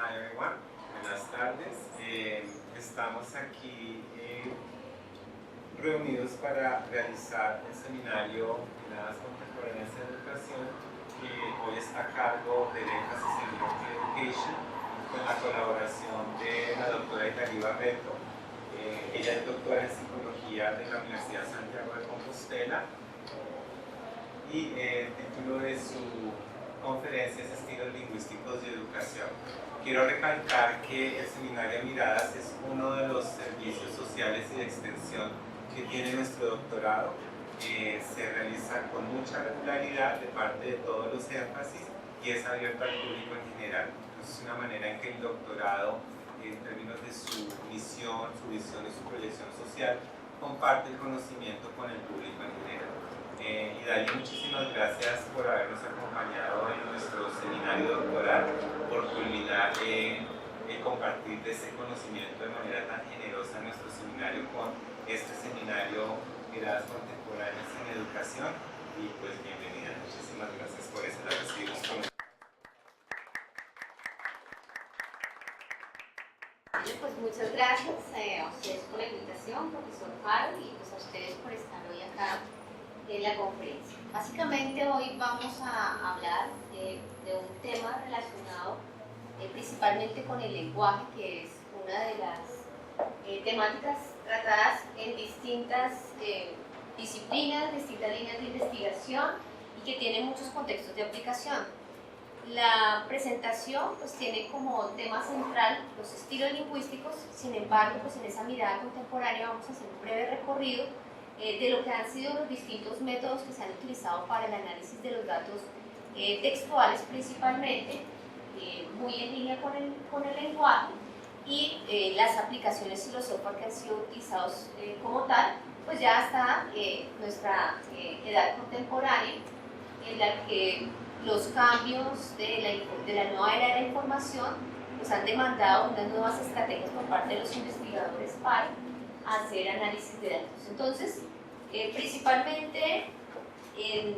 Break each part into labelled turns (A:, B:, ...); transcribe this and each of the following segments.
A: Hi everyone, buenas tardes. Estamos aquí reunidos para realizar el seminario Miradas Contemporáneas en Educación, que hoy está a cargo del énfasis en European Education, con la colaboración de la doctora Italí Barreto. Ella es doctora en Psicología de la Universidad Santiago de Compostela y el título de su conferencia es Estilos Lingüísticos de Educación. Quiero recalcar que el Seminario Miradas es uno de los servicios sociales y de extensión que tiene nuestro doctorado. Se realiza con mucha regularidad de parte de todos los énfasis y es abierto al público en general. Entonces, es una manera en que el doctorado, en términos de su misión, su visión y su proyección social, comparte el conocimiento con el público en general. Y Dali, muchísimas gracias por habernos acompañado en nuestro seminario doctoral, por culminar el compartir de ese conocimiento de manera tan generosa en nuestro seminario con este seminario Miradas Contemporáneas en Educación. Y pues bienvenida, muchísimas gracias por eso, la recibimos con
B: pues muchas gracias a ustedes por la invitación, profesor Faro, y pues a ustedes por estar hoy acá en la conferencia. Básicamente hoy vamos a hablar de un tema relacionado principalmente con el lenguaje, que es una de las temáticas tratadas en distintas disciplinas, distintas líneas de investigación y que tiene muchos contextos de aplicación. La presentación pues tiene como tema central los estilos lingüísticos. Sin embargo, pues en esa mirada contemporánea vamos a hacer un breve recorrido de lo que han sido los distintos métodos que se han utilizado para el análisis de los datos textuales principalmente, muy en línea con el lenguaje, y las aplicaciones y los software que han sido utilizados como tal, pues ya hasta nuestra edad contemporánea, en la que los cambios de la nueva era de la información pues han demandado unas nuevas estrategias por parte de los investigadores para hacer análisis de datos. Entonces, principalmente en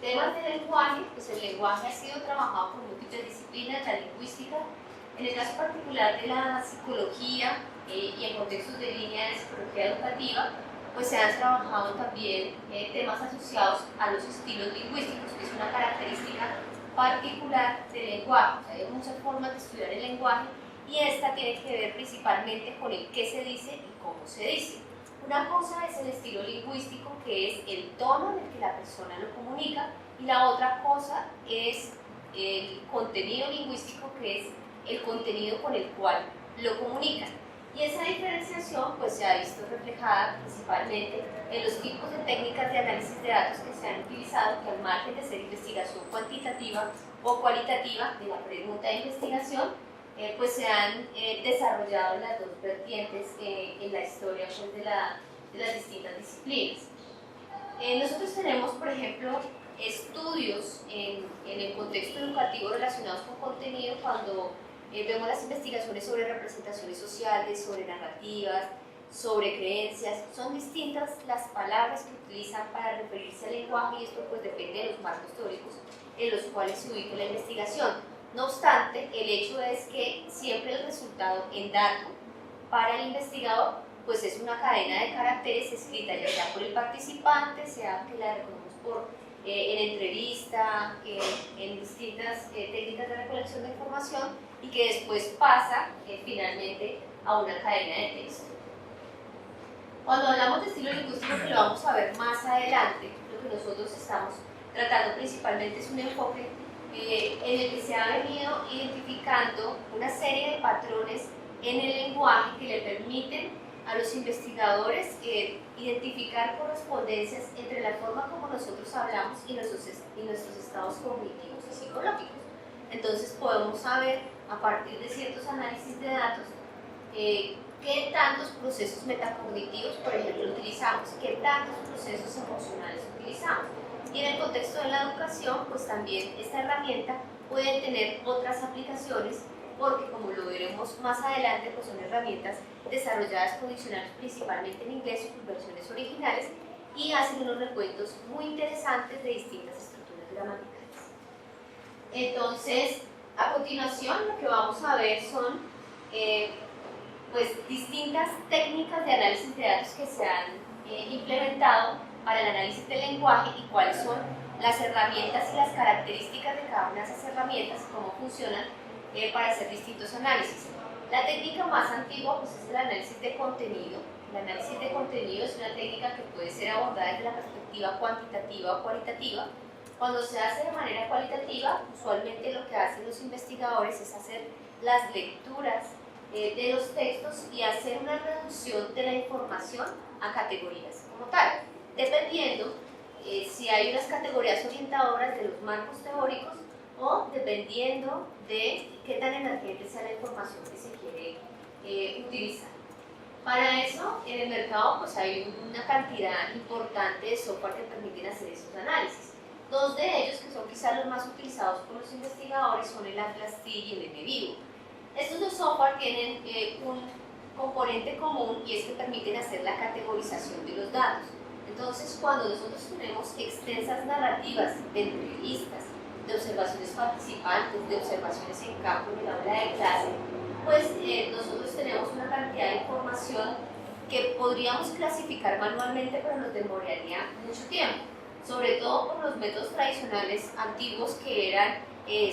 B: temas de lenguaje, pues el lenguaje ha sido trabajado por múltiples disciplinas, la lingüística, en el caso particular de la psicología y en contextos de línea de psicología educativa, pues se han trabajado también temas asociados a los estilos lingüísticos, que es una característica particular del lenguaje. O sea, hay muchas formas de estudiar el lenguaje y esta tiene que ver principalmente con el qué se dice y cómo se dice. Una cosa es el estilo lingüístico, que es el tono en el que la persona lo comunica, y la otra cosa es el contenido lingüístico, que es el contenido con el cual lo comunican. Y esa diferenciación pues, se ha visto reflejada principalmente en los tipos de técnicas de análisis de datos que se han utilizado, que al margen de ser investigación cuantitativa o cualitativa de la pregunta de investigación, pues se han desarrollado las dos vertientes en la historia pues, de las distintas disciplinas. Nosotros tenemos, por ejemplo, estudios en el contexto educativo relacionados con contenido cuando vemos las investigaciones sobre representaciones sociales, sobre narrativas, sobre creencias. Son distintas las palabras que utilizan para referirse al lenguaje y esto pues depende de los marcos teóricos en los cuales se ubica la investigación. No obstante, el hecho es que siempre el resultado en dato para el investigador pues es una cadena de caracteres escrita ya sea por el participante, sea que la reconozcamos en entrevista, en distintas técnicas de recolección de información, y que después pasa finalmente a una cadena de texto. Cuando hablamos de estilo lingüístico, que lo vamos a ver más adelante, lo que nosotros estamos tratando principalmente es un enfoque en el que se ha venido identificando una serie de patrones en el lenguaje que le permiten a los investigadores identificar correspondencias entre la forma como nosotros hablamos y nuestros estados cognitivos y psicológicos. Entonces podemos saber a partir de ciertos análisis de datos qué tantos procesos metacognitivos, por ejemplo, utilizamos, qué tantos procesos emocionales utilizamos. Y en el contexto de la educación, pues también esta herramienta puede tener otras aplicaciones, porque como lo veremos más adelante, pues son herramientas desarrolladas con diccionarios principalmente en inglés, sus versiones originales, y hacen unos recuentos muy interesantes de distintas estructuras gramaticales. Entonces, A continuación, lo que vamos a ver son pues, distintas técnicas de análisis de datos que se han implementado para el análisis del lenguaje y cuáles son las herramientas y las características de cada una de esas herramientas y cómo funcionan para hacer distintos análisis. La técnica más antigua pues, es el análisis de contenido. El análisis de contenido es una técnica que puede ser abordada desde la perspectiva cuantitativa o cualitativa. Cuando se hace de manera cualitativa, usualmente lo que hacen los investigadores es hacer las lecturas de los textos y hacer una reducción de la información a categorías como tal, dependiendo si hay unas categorías orientadoras de los marcos teóricos o dependiendo de qué tan emergente sea la información que se quiere utilizar. Para eso, en el mercado pues, hay una cantidad importante de software que permiten hacer esos análisis. Dos de ellos, que son quizás los más utilizados por los investigadores, son el Atlas TI y el NVivo. Estos dos software tienen un componente común y es que permiten hacer la categorización de los datos. Entonces, cuando nosotros tenemos extensas narrativas de entrevistas, de observaciones participantes, de observaciones en campo en el aula de clase, pues nosotros tenemos una cantidad de información que podríamos clasificar manualmente, pero nos demoraría mucho tiempo, sobre todo por los métodos tradicionales antiguos que eran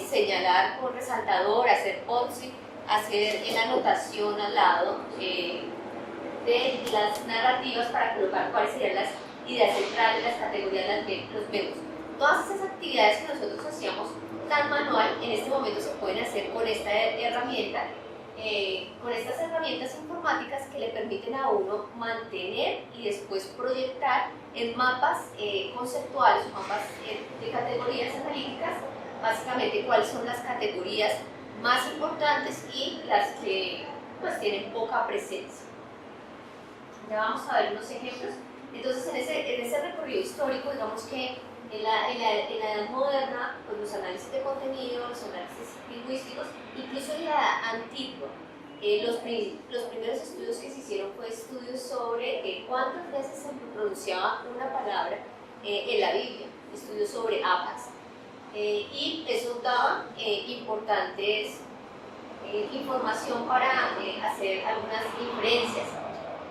B: señalar con resaltador, hacer POSIT, hacer la anotación al lado de las narrativas para colocar cuáles serían las ideas centrales, las categorías, los métodos. Todas esas actividades que nosotros hacíamos tan manual, en este momento se pueden hacer con esta herramienta, con estas herramientas informáticas que le permiten a uno mantener y después proyectar en mapas conceptuales, mapas de categorías analíticas, básicamente cuáles son las categorías más importantes y las que pues, tienen poca presencia. Ya vamos a ver unos ejemplos. Entonces, en ese recorrido histórico, digamos que en la edad moderna, pues los análisis de contenido, los análisis lingüísticos, incluso en la edad antigua, los primeros estudios que se hicieron fue estudios sobre cuántas veces se pronunciaba una palabra en la Biblia, estudios sobre APAS. Y eso daba importantes información para hacer algunas inferencias.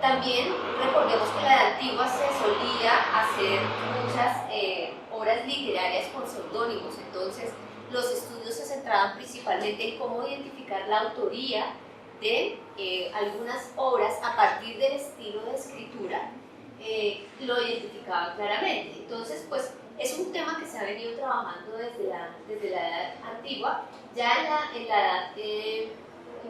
B: También recordemos que en la edad antigua se solía hacer muchas obras literarias con seudónimos, entonces los estudios se centraban principalmente en cómo identificar la autoría de algunas obras a partir del estilo de escritura, lo identificaban claramente. Entonces, pues es un tema que se ha venido trabajando desde la edad antigua, ya en la edad en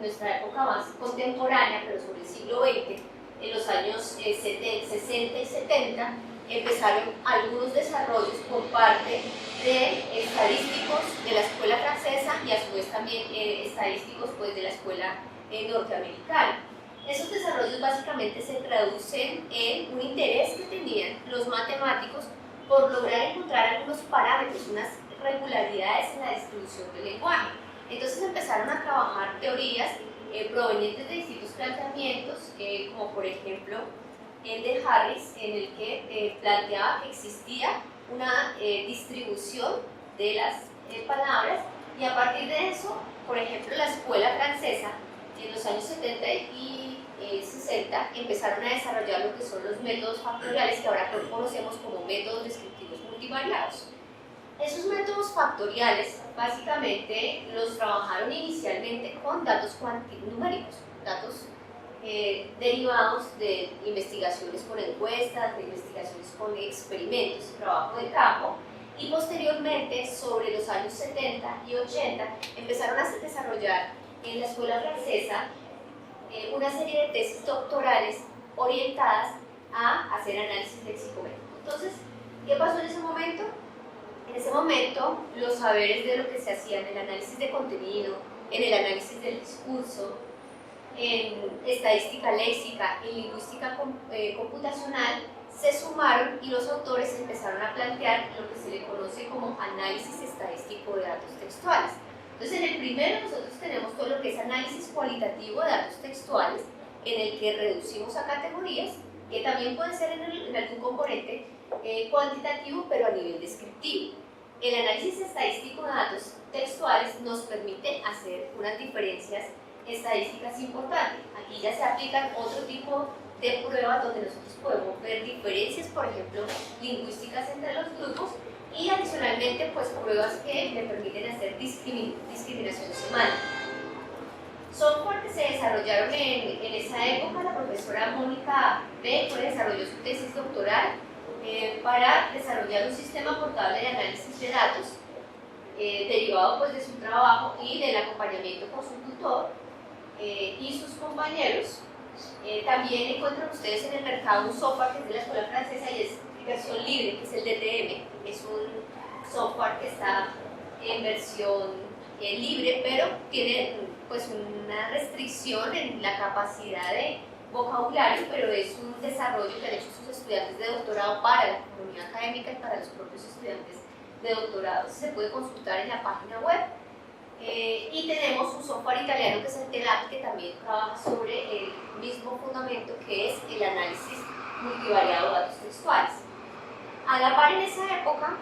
B: nuestra época más contemporánea, pero sobre el siglo XX, en los años 60 y 70, empezaron algunos desarrollos por parte de estadísticos de la escuela francesa y a su vez también estadísticos pues, de la escuela norteamericana. Esos desarrollos básicamente se traducen en un interés que tenían los matemáticos por lograr encontrar algunos parámetros, unas regularidades en la distribución del lenguaje. Entonces empezaron a trabajar teorías provenientes de distintos planteamientos, como por ejemplo el de Harris, en el que planteaba que existía una distribución de las palabras, y a partir de eso, por ejemplo, la escuela francesa en los años 70 y 60 empezaron a desarrollar lo que son los métodos factoriales, que ahora conocemos como métodos descriptivos multivariados. Esos métodos factoriales básicamente los trabajaron inicialmente con datos numéricos, datos derivados de investigaciones con encuestas, de investigaciones con experimentos, trabajo de campo, y posteriormente, sobre los años 70 y 80, empezaron a desarrollar en la escuela francesa una serie de tesis doctorales orientadas a hacer análisis lexicométrico. Entonces, ¿qué pasó en ese momento? En ese momento, los saberes de lo que se hacía en el análisis de contenido, en el análisis del discurso, en estadística léxica, en lingüística computacional, se sumaron y los autores empezaron a plantear lo que se le conoce como análisis estadístico de datos textuales. Entonces, en el primero nosotros tenemos todo lo que es análisis cualitativo de datos textuales, en el que reducimos a categorías, que también puede ser en algún componente cuantitativo, pero a nivel descriptivo. El análisis estadístico de datos textuales nos permite hacer unas diferencias estadísticas importantes. Aquí ya se aplican otro tipo de pruebas donde nosotros podemos ver diferencias, por ejemplo, lingüísticas entre los grupos, y adicionalmente pues pruebas que me permiten hacer discriminación semántica. Software que se desarrollaron en esa época, la profesora Mónica B. desarrolló su tesis doctoral para desarrollar un sistema portable de análisis de datos derivado pues, de su trabajo y del acompañamiento con su tutor y sus compañeros. También encuentran ustedes en el mercado un software que es de la escuela francesa y es versión libre, que es el DTM. Es un software que está en versión libre, pero tiene pues una restricción en la capacidad de vocabulario, pero es un desarrollo que han hecho sus estudiantes de doctorado para la comunidad académica y para los propios estudiantes de doctorado. Se puede consultar en la página web. Y tenemos un software italiano que es el TELAP, que también trabaja sobre el mismo fundamento que es el análisis multivariado de datos textuales. A la par en esa época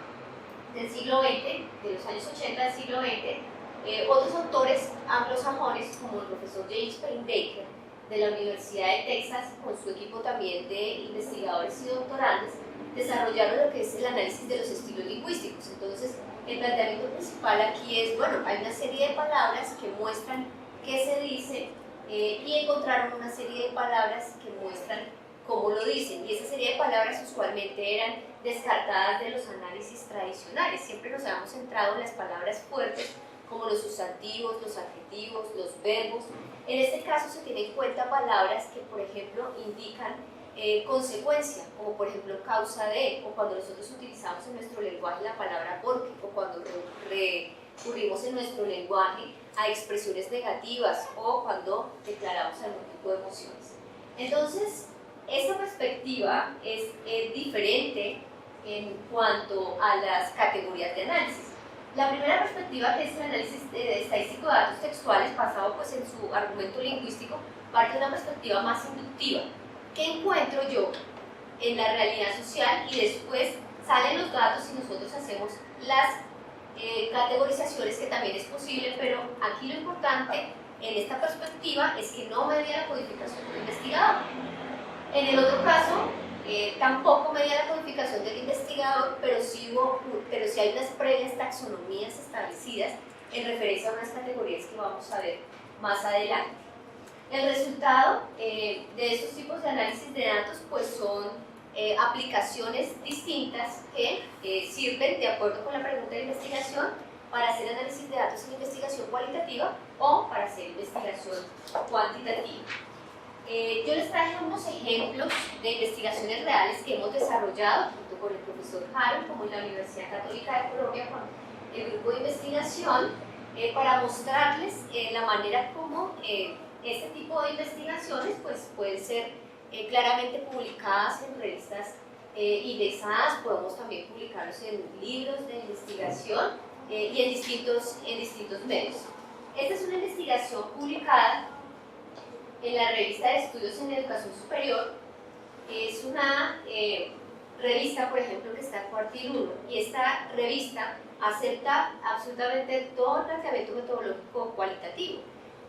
B: del siglo XX, de los años 80 del siglo XX, otros autores anglosajones como el profesor James Payne Baker de la Universidad de Texas, con su equipo también de investigadores y doctorantes, desarrollaron lo que es el análisis de los estilos lingüísticos. Entonces, el planteamiento principal aquí es, bueno, hay una serie de palabras que muestran qué se dice y encontraron una serie de palabras que muestran cómo lo dicen, y esa serie de palabras usualmente eran descartadas de los análisis tradicionales. Siempre nos habíamos centrado en las palabras fuertes como los sustantivos, los adjetivos, los verbos. En este caso se tienen en cuenta palabras que, por ejemplo, indican consecuencia, como por ejemplo causa de, o cuando nosotros utilizamos en nuestro lenguaje la palabra porque, o cuando recurrimos en nuestro lenguaje a expresiones negativas, o cuando declaramos algún tipo de emociones. Entonces, esta perspectiva es diferente en cuanto a las categorías de análisis. La primera perspectiva, que es el análisis estadístico de datos textuales, basado pues, en su argumento lingüístico, parte de una perspectiva más inductiva. ¿Qué encuentro yo en la realidad social? Y después salen los datos y nosotros hacemos las categorizaciones, que también es posible, pero aquí lo importante en esta perspectiva es que no media la codificación del investigador. En el otro caso, tampoco media la codificación del investigador, pero sí hay unas previas taxonomías establecidas en referencia a unas categorías que vamos a ver más adelante. El resultado de estos tipos de análisis de datos pues son aplicaciones distintas que sirven de acuerdo con la pregunta de investigación para hacer análisis de datos en investigación cualitativa o para hacer investigación cuantitativa. Yo les traje unos ejemplos de investigaciones reales que hemos desarrollado junto con el profesor Harold, como en la Universidad Católica de Colombia, con el grupo de investigación, para mostrarles la manera como este tipo de investigaciones pues, pueden ser claramente publicadas en revistas indexadas. Podemos también publicarlos en libros de investigación y en distintos medios. Esta es una investigación publicada en la revista de Estudios en Educación Superior. Es una revista, por ejemplo, que está en cuartil 1, y esta revista acepta absolutamente todo el planteamiento metodológico cualitativo.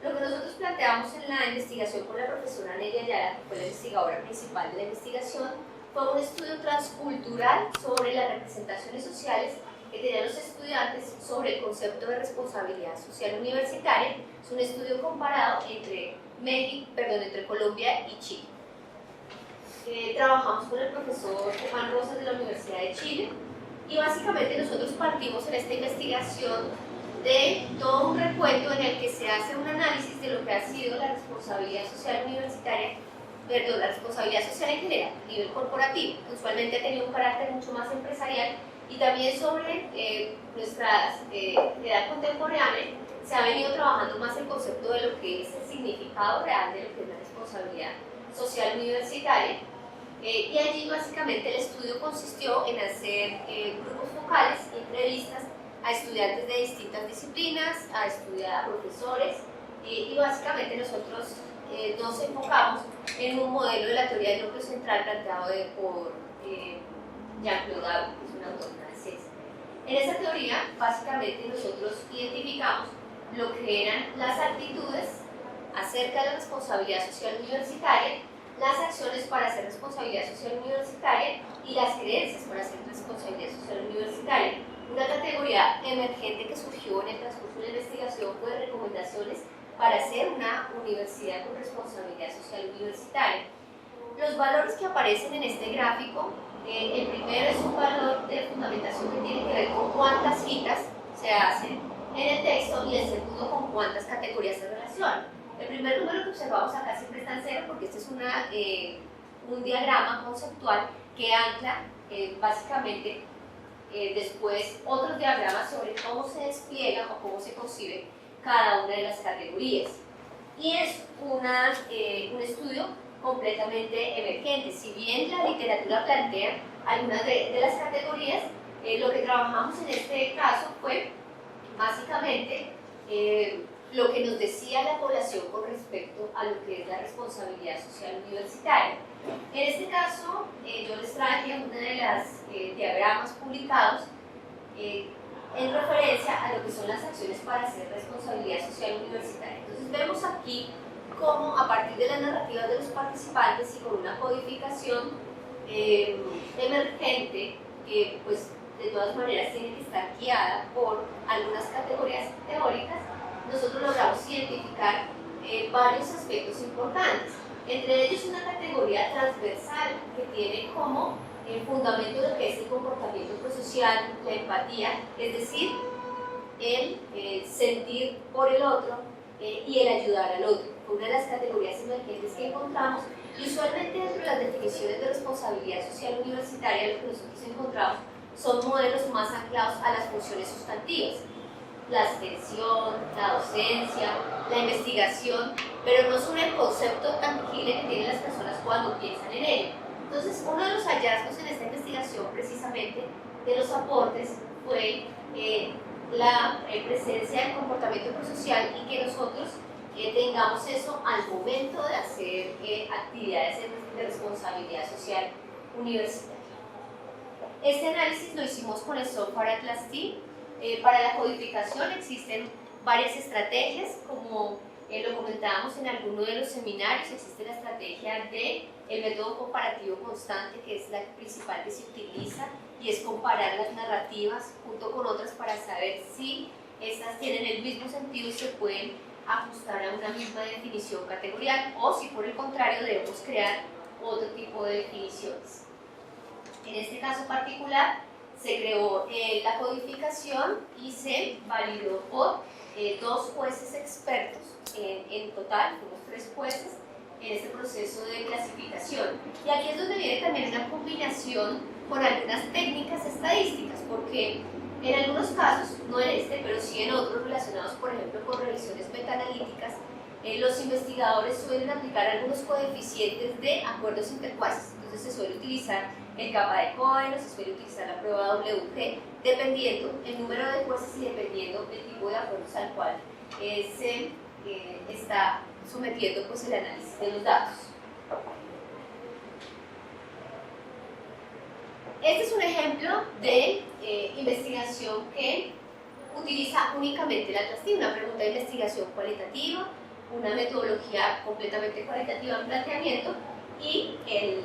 B: Lo que nosotros planteamos en la investigación con la profesora Nelia Ayala, que fue la investigadora principal de la investigación, fue un estudio transcultural sobre las representaciones sociales que tenían los estudiantes sobre el concepto de responsabilidad social universitaria. Es un estudio comparado entre Colombia y Chile. Trabajamos con el profesor Juan Rosas de la Universidad de Chile, y básicamente nosotros partimos en esta investigación de todo un recuento en el que se hace un análisis de lo que ha sido la responsabilidad social universitaria, la responsabilidad social en general, a nivel corporativo, que usualmente ha tenido un carácter mucho más empresarial, y también sobre nuestra edad contemporánea. Se ha venido trabajando más el concepto de lo que es el significado real de lo que es la responsabilidad social universitaria, y allí básicamente el estudio consistió en hacer grupos focales, entrevistas a estudiantes de distintas disciplinas, a profesores, y básicamente nosotros nos enfocamos en un modelo de la teoría del núcleo central planteado por Jean-Claude Darboux, que es un autor francés. En esa teoría, básicamente nosotros identificamos lo que eran las actitudes acerca de la responsabilidad social universitaria, las acciones para hacer responsabilidad social universitaria y las creencias para hacer responsabilidad social universitaria. Una categoría emergente que surgió en el transcurso de la investigación fue de recomendaciones para hacer una universidad con responsabilidad social universitaria. Los valores que aparecen en este gráfico, el primero es un valor de fundamentación que tiene que ver con cuántas citas se hacen en el texto y el segundo con cuántas categorías se relacionan. El primer número que observamos acá siempre está en cero porque este es un diagrama conceptual que ancla básicamente después otros diagramas sobre cómo se despliega o cómo se concibe cada una de las categorías. Y es un estudio completamente emergente. Si bien la literatura plantea algunas de las categorías, lo que trabajamos en este caso fue básicamente lo que nos decía la población con respecto a lo que es la responsabilidad social universitaria. En este caso, yo les traje una de las diagramas publicados en referencia a lo que son las acciones para hacer responsabilidad social universitaria. Entonces vemos aquí cómo a partir de las narrativas de los participantes y con una codificación emergente que pues de todas maneras tiene que estar guiada por algunas categorías teóricas, nosotros logramos identificar varios aspectos importantes. Entre ellos una categoría transversal que tiene como fundamento lo que es el comportamiento prosocial, la empatía, es decir, el sentir por el otro y el ayudar al otro. Una de las categorías emergentes que encontramos, y usualmente dentro de las definiciones de responsabilidad social universitaria lo que nosotros encontramos son modelos más anclados a las funciones sustantivas. La extensión, la docencia, la investigación, pero no sobre el concepto tangible que tienen las personas cuando piensan en ello. Entonces, uno de los hallazgos en esta investigación, precisamente, de los aportes, fue la presencia del comportamiento prosocial y que nosotros tengamos eso al momento de hacer actividades de responsabilidad social universitaria. Este análisis lo hicimos con el software Atlas T. Para la codificación existen varias estrategias, como lo comentábamos en alguno de los seminarios. Existe la estrategia del método comparativo constante, que es la principal que se utiliza, y es comparar las narrativas junto con otras para saber si estas tienen el mismo sentido y se pueden ajustar a una misma definición categorial, o si por el contrario debemos crear otro tipo de definiciones. En este caso particular se creó la codificación y se validó por 2 jueces expertos. En total, fuimos 3 jueces en este proceso de clasificación. Y aquí es donde viene también una combinación con algunas técnicas estadísticas, porque en algunos casos, no en este, pero sí en otros relacionados, por ejemplo, con revisiones metaanalíticas, los investigadores suelen aplicar algunos coeficientes de acuerdos interjueces. Entonces se suele utilizar el capa de Cohen, o se suele utilizar la prueba WG, dependiendo el número de jueces y dependiendo del tipo de acuerdos al cual se está sometiendo pues, el análisis de los datos. Este es un ejemplo de investigación que utiliza únicamente la Atlas T, una pregunta de investigación cualitativa, una metodología completamente cualitativa en planteamiento y el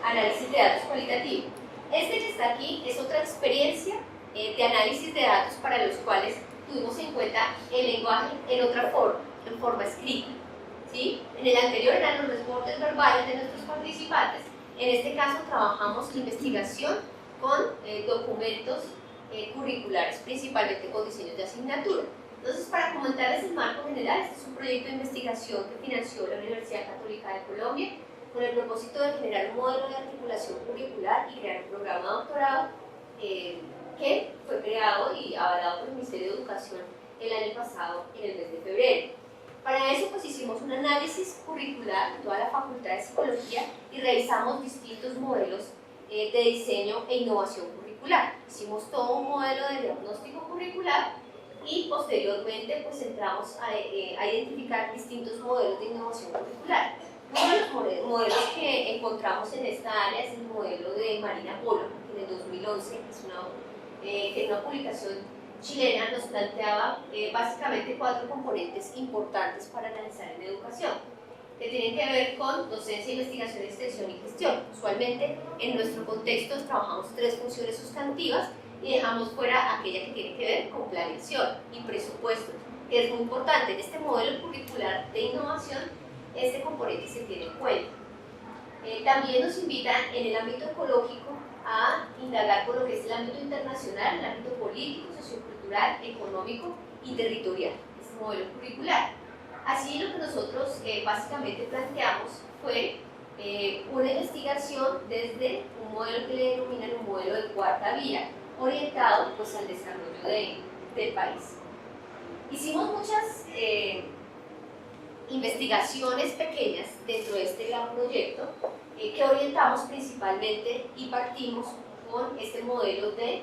B: análisis de datos cualitativo. Este que está aquí es otra experiencia de análisis de datos para los cuales tuvimos en cuenta el lenguaje en otra forma, en forma escrita. ¿Sí? En el anterior eran los reportes verbales de nuestros participantes. En este caso trabajamos investigación con documentos curriculares, principalmente con diseños de asignatura. Entonces, para comentarles el marco general, este es un proyecto de investigación que financió la Universidad Católica de Colombia con el propósito de generar un modelo de articulación curricular y crear un programa de doctorado que fue creado y avalado por el Ministerio de Educación el año pasado, en el mes de febrero. Para eso pues hicimos un análisis curricular en toda la Facultad de Psicología y revisamos distintos modelos de diseño e innovación curricular. Hicimos todo un modelo de diagnóstico curricular y posteriormente pues entramos a identificar distintos modelos de innovación curricular. Uno de los modelos que encontramos en esta área es el modelo de Marina Polo, que en el 2011 es una que en una publicación chilena nos planteaba básicamente 4 componentes importantes para analizar en educación, que tienen que ver con docencia, investigación, extensión y gestión. Usualmente en nuestro contexto trabajamos 3 funciones sustantivas y dejamos fuera aquella que tiene que ver con planeación y presupuesto, que es muy importante. En este modelo curricular de innovación, este componente se tiene en cuenta. También nos invitan en el ámbito ecológico a indagar por lo que es el ámbito internacional, el ámbito político, sociocultural, económico y territorial, este modelo curricular. Así lo que nosotros básicamente planteamos fue una investigación desde un modelo que le denominan un modelo de cuarta vía, orientado pues, al desarrollo del país. Hicimos muchas investigaciones pequeñas dentro de este gran proyecto que orientamos principalmente y partimos con este modelo de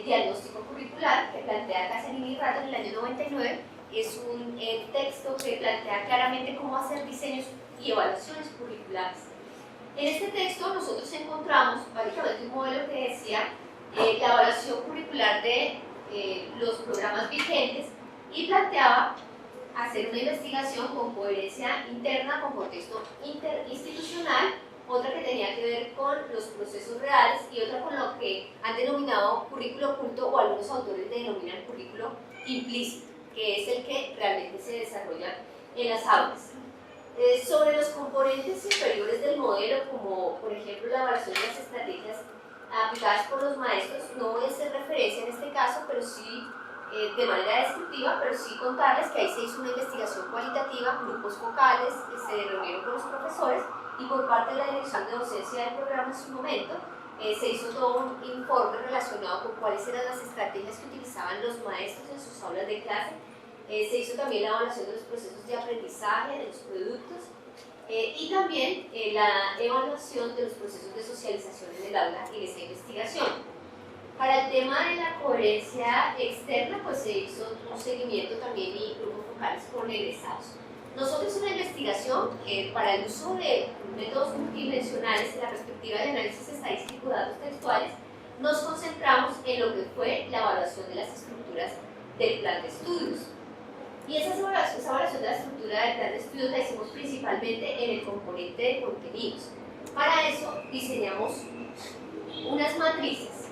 B: diagnóstico curricular que plantea Casarini y Rato en el año 99. Es un texto que plantea claramente cómo hacer diseños y evaluaciones curriculares. En este texto nosotros encontramos básicamente un modelo que decía la evaluación curricular de los programas vigentes y planteaba hacer una investigación con coherencia interna, con contexto interinstitucional, otra que tenía que ver con los procesos reales y otra con lo que han denominado currículo oculto o algunos autores denominan currículo implícito, que es el que realmente se desarrolla en las aulas. Sobre los componentes inferiores del modelo, como por ejemplo la evaluación de las estrategias aplicadas por los maestros, no voy a hacer referencia en este caso, pero sí de manera descriptiva, pero sí contarles que ahí se hizo una investigación cualitativa, grupos focales que se reunieron con los profesores y por parte de la Dirección de Docencia del programa en su momento se hizo todo un informe relacionado con cuáles eran las estrategias que utilizaban los maestros en sus aulas de clase. Se hizo también la evaluación de los procesos de aprendizaje, de los productos y también la evaluación de los procesos de socialización en el aula y de esa investigación. Para el tema de la coherencia externa, pues se hizo un seguimiento también y grupos focales con egresados. Nosotros en la investigación, para el uso de métodos multidimensionales en la perspectiva de análisis estadístico de datos textuales, nos concentramos en lo que fue la evaluación de las estructuras del plan de estudios. Y esa evaluación de la estructura del plan de estudios la hicimos principalmente en el componente de contenidos. Para eso diseñamos unas matrices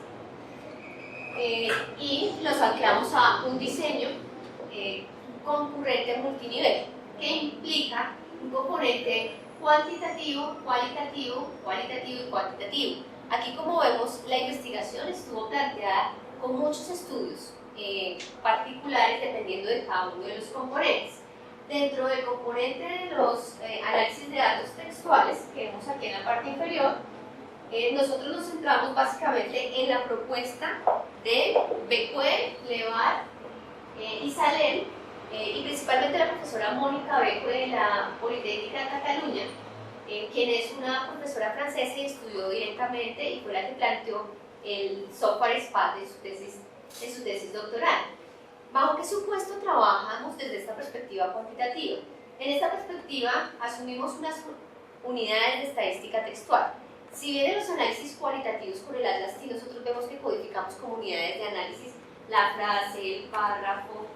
B: y los anclamos a un diseño concurrente multinivel que implica un componente cuantitativo, cualitativo, cualitativo y cuantitativo. Aquí, como vemos, la investigación estuvo planteada con muchos estudios particulares dependiendo de cada uno de los componentes. Dentro del componente de los análisis de datos textuales que vemos aquí en la parte inferior, nosotros nos centramos básicamente en la propuesta de Becue, Levar y Salem, y principalmente la profesora Mónica Becue de la Politécnica de Cataluña, quien es una profesora francesa y estudió directamente y fue la que planteó el software SPAD en su tesis doctoral. ¿Bajo qué supuesto trabajamos desde esta perspectiva cuantitativa? En esta perspectiva asumimos unas unidades de estadística textual. Si bien en los análisis cualitativos con el Atlas TI nosotros vemos que codificamos como unidades de análisis la frase, el párrafo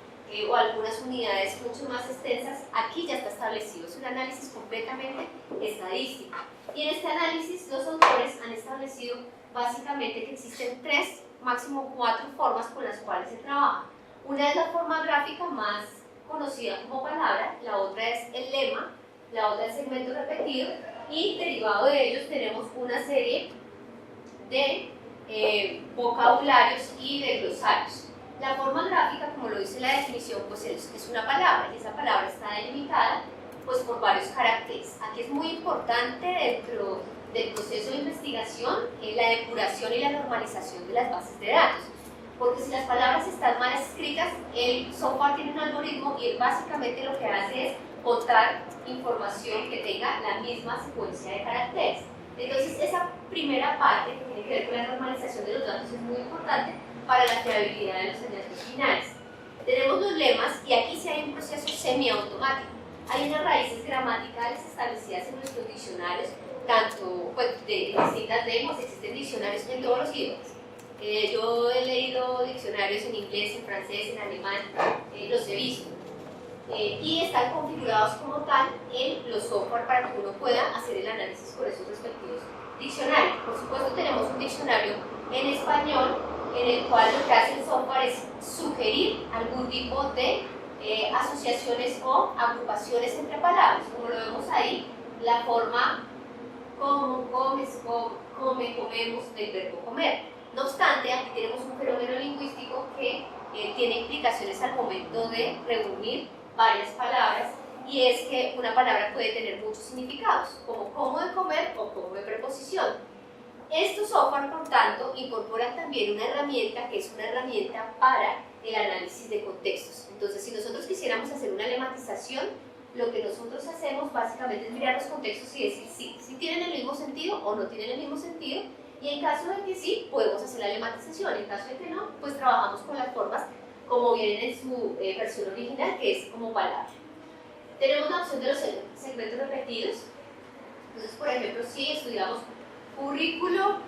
B: o algunas unidades mucho más extensas, aquí ya está establecido, es un análisis completamente estadístico. Y en este análisis los autores han establecido básicamente que existen 3, máximo 4 formas con las cuales se trabaja. Una es la forma gráfica más conocida como palabra, la otra es el lema, la otra es segmento repetido y derivado de ellos tenemos una serie de vocabularios y de glosarios. La forma gráfica, como lo dice la definición, pues es una palabra y esa palabra está delimitada pues, por varios caracteres. Aquí es muy importante dentro del proceso de investigación la depuración y la normalización de las bases de datos, porque si las palabras están mal escritas, el software tiene un algoritmo y básicamente lo que hace es contar información que tenga la misma secuencia de caracteres. Entonces esa primera parte que tiene que ver con la normalización de los datos es muy importante para la fiabilidad de los hallazgos finales. Tenemos los lemas y aquí sí hay un proceso semiautomático. Hay unas raíces gramaticales establecidas en nuestros diccionarios, tanto pues, de distintas lenguas, existen diccionarios en todos los idiomas.
C: Yo he leído diccionarios en inglés, en francés, en alemán, los he visto. Y están configurados como tal en los software para que uno pueda hacer el análisis con esos respectivos diccionarios. Por supuesto tenemos un diccionario en español en el cual lo que hace el software es sugerir algún tipo de asociaciones o agrupaciones entre palabras. Como lo vemos ahí, la forma como, comes, come, comemos del verbo comer. No obstante, aquí tenemos un fenómeno lingüístico que tiene implicaciones al momento de reunir varias palabras, y es que una palabra puede tener muchos significados, como de comer o como de preposición. Estos software, por tanto, incorporan también una herramienta que es una herramienta para el análisis de contextos. Entonces, si nosotros quisiéramos hacer una lematización, lo que nosotros hacemos básicamente es mirar los contextos y decir si tienen el mismo sentido o no tienen el mismo sentido, y en caso de que sí, podemos hacer la lematización. En caso de que no, pues trabajamos con las formas como vienen en su versión original, que es como palabra. Tenemos la opción de los segmentos repetidos. Entonces, por ejemplo, si estudiamos currículo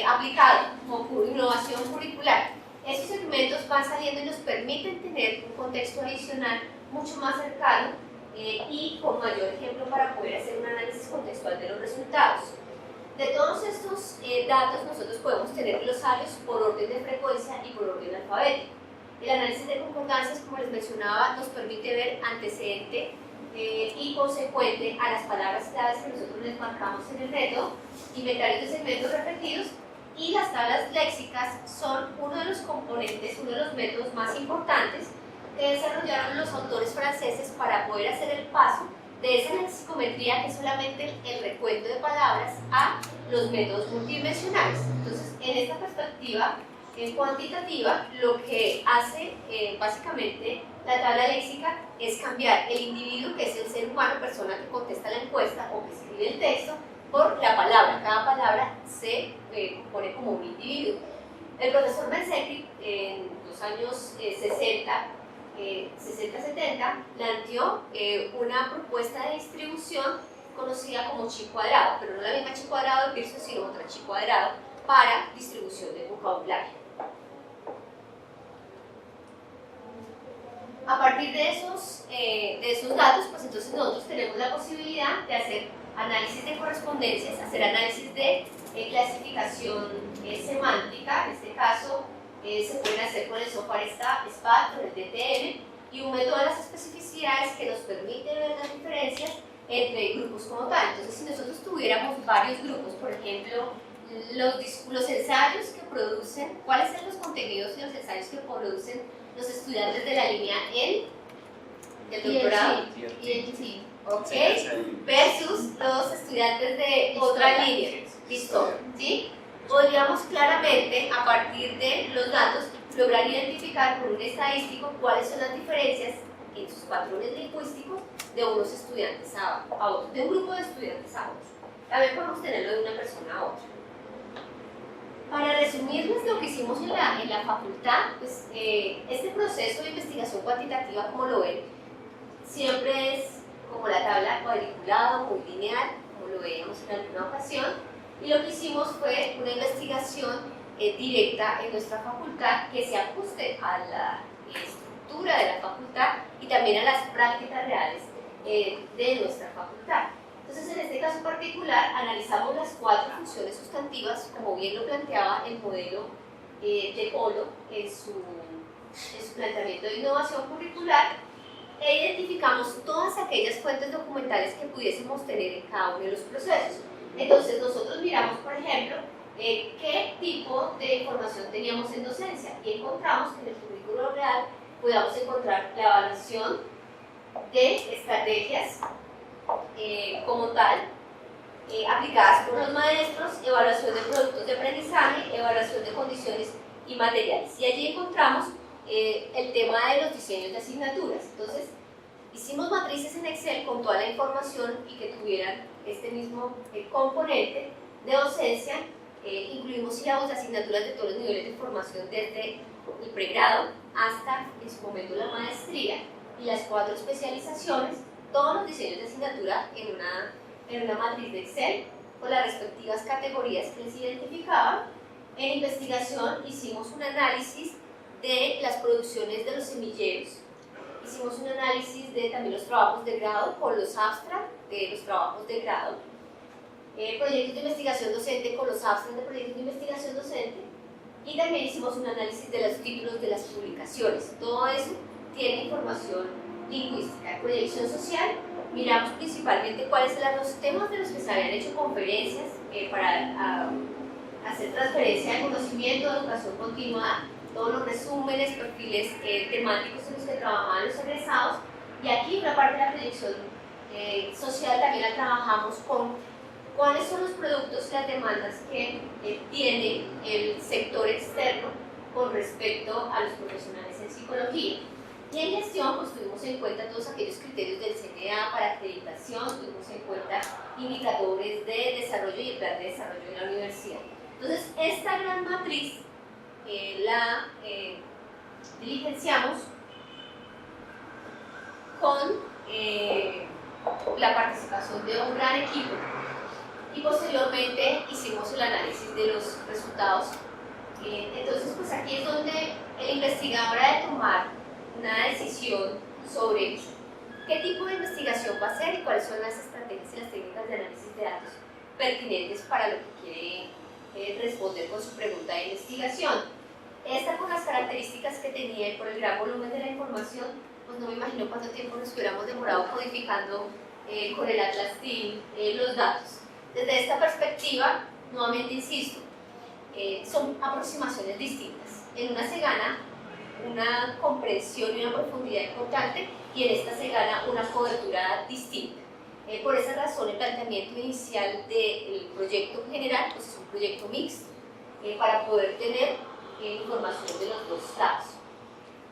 C: aplicado o innovación curricular, esos segmentos van saliendo y nos permiten tener un contexto adicional mucho más cercano y con mayor ejemplo para poder hacer un análisis contextual de los resultados. De todos estos datos nosotros podemos tener glosarios por orden de frecuencia y por orden alfabético. El análisis de concordancias, como les mencionaba, nos permite ver antecedente y consecuente a las palabras claves que nosotros les marcamos en el método, inventarios de segmentos repetidos, y las tablas léxicas son uno de los componentes, uno de los métodos más importantes que desarrollaron los autores franceses para poder hacer el paso de esa lexicometría, que es solamente el recuento de palabras, a los métodos multidimensionales. Entonces, en esta perspectiva cuantitativa, lo que hace básicamente la tabla léxica es cambiar el individuo, que es el ser humano, persona que contesta la encuesta o que escribe el texto, por la palabra. Cada palabra se pone como un individuo. El profesor Mersetti, en los años 60-70, planteó una propuesta de distribución conocida como chi cuadrado, pero no la misma chi cuadrado de Pearson, sino otra chi cuadrado para distribución de vocabulario. A partir de esos datos, pues entonces nosotros tenemos la posibilidad de hacer análisis de correspondencias, hacer análisis de clasificación semántica. En este caso se pueden hacer con el software SPAT, con el DTM, y un método de las especificidades que nos permite ver las diferencias entre grupos como tal. Entonces, si nosotros tuviéramos varios grupos, por ejemplo, los ensayos que producen, cuáles son los contenidos y los ensayos que producen los estudiantes de la línea N del doctorado, versus los estudiantes de otra línea, listo, ¿sí? Podríamos claramente, a partir de los datos, lograr identificar con un estadístico cuáles son las diferencias en sus patrones lingüísticos de unos estudiantes a otros, de un grupo de estudiantes a otros. También podemos tenerlo de una persona a otra. Para resumirles lo que hicimos en la facultad, pues este proceso de investigación cuantitativa, como lo ven, siempre es como la tabla cuadriculada, muy lineal, como lo veíamos en alguna ocasión, y lo que hicimos fue una investigación directa en nuestra facultad que se ajuste a la estructura de la facultad y también a las prácticas reales de nuestra facultad. Entonces, en este caso particular, analizamos las 4 funciones sustantivas, como bien lo planteaba el modelo de Polo en su planteamiento de innovación curricular, e identificamos todas aquellas fuentes documentales que pudiésemos tener en cada uno de los procesos. Entonces, nosotros miramos, por ejemplo, qué tipo de información teníamos en docencia, y encontramos que en el currículo real podíamos encontrar la evaluación de estrategias como tal, aplicadas por los maestros, evaluación de productos de aprendizaje, evaluación de condiciones y materiales. Y allí encontramos el tema de los diseños de asignaturas. Entonces, hicimos matrices en Excel con toda la información y que tuvieran este mismo componente de docencia. Incluimos sílabos de asignaturas de todos los niveles de formación, desde el pregrado hasta en su momento la maestría, y las 4 especializaciones, todos los diseños de asignatura en una matriz de Excel con las respectivas categorías que les identificaban, En investigación hicimos un análisis de las producciones de los semilleros, hicimos un análisis de también los trabajos de grado con los abstracts de los trabajos de grado, proyectos de investigación docente con los abstracts de proyectos de investigación docente, y también hicimos un análisis de los títulos de las publicaciones. Todo eso tiene información lingüística. En proyección social miramos principalmente cuáles eran los temas de los que se habían hecho conferencias para hacer transferencia de conocimiento, de educación continuada, todos los resúmenes, perfiles temáticos en los que trabajaban los egresados, y aquí una parte de la proyección social también la trabajamos con cuáles son los productos y las demandas que tiene el sector externo con respecto a los profesionales en psicología. Y en gestión, pues tuvimos en cuenta todos aquellos criterios del CNA para acreditación, tuvimos en cuenta indicadores de desarrollo y el plan de desarrollo de la universidad. Entonces, esta gran matriz la diligenciamos con la participación de un gran equipo, y posteriormente hicimos el análisis de los resultados. Entonces, pues aquí es donde el investigador ha de tomar una decisión sobre qué tipo de investigación va a hacer y cuáles son las estrategias y las técnicas de análisis de datos pertinentes para lo que quiere responder con su pregunta de investigación. Esta, con las características que tenía y por el gran volumen de la información, pues no me imagino cuánto tiempo nos hubiéramos demorado codificando con el Atlas Team los datos. Desde esta perspectiva, nuevamente insisto, son aproximaciones distintas. En una se gana una comprensión y una profundidad importante, y en esta se gana una cobertura distinta. Por esa razón, el planteamiento inicial del proyecto general pues es un proyecto mixto, para poder tener información de los dos lados.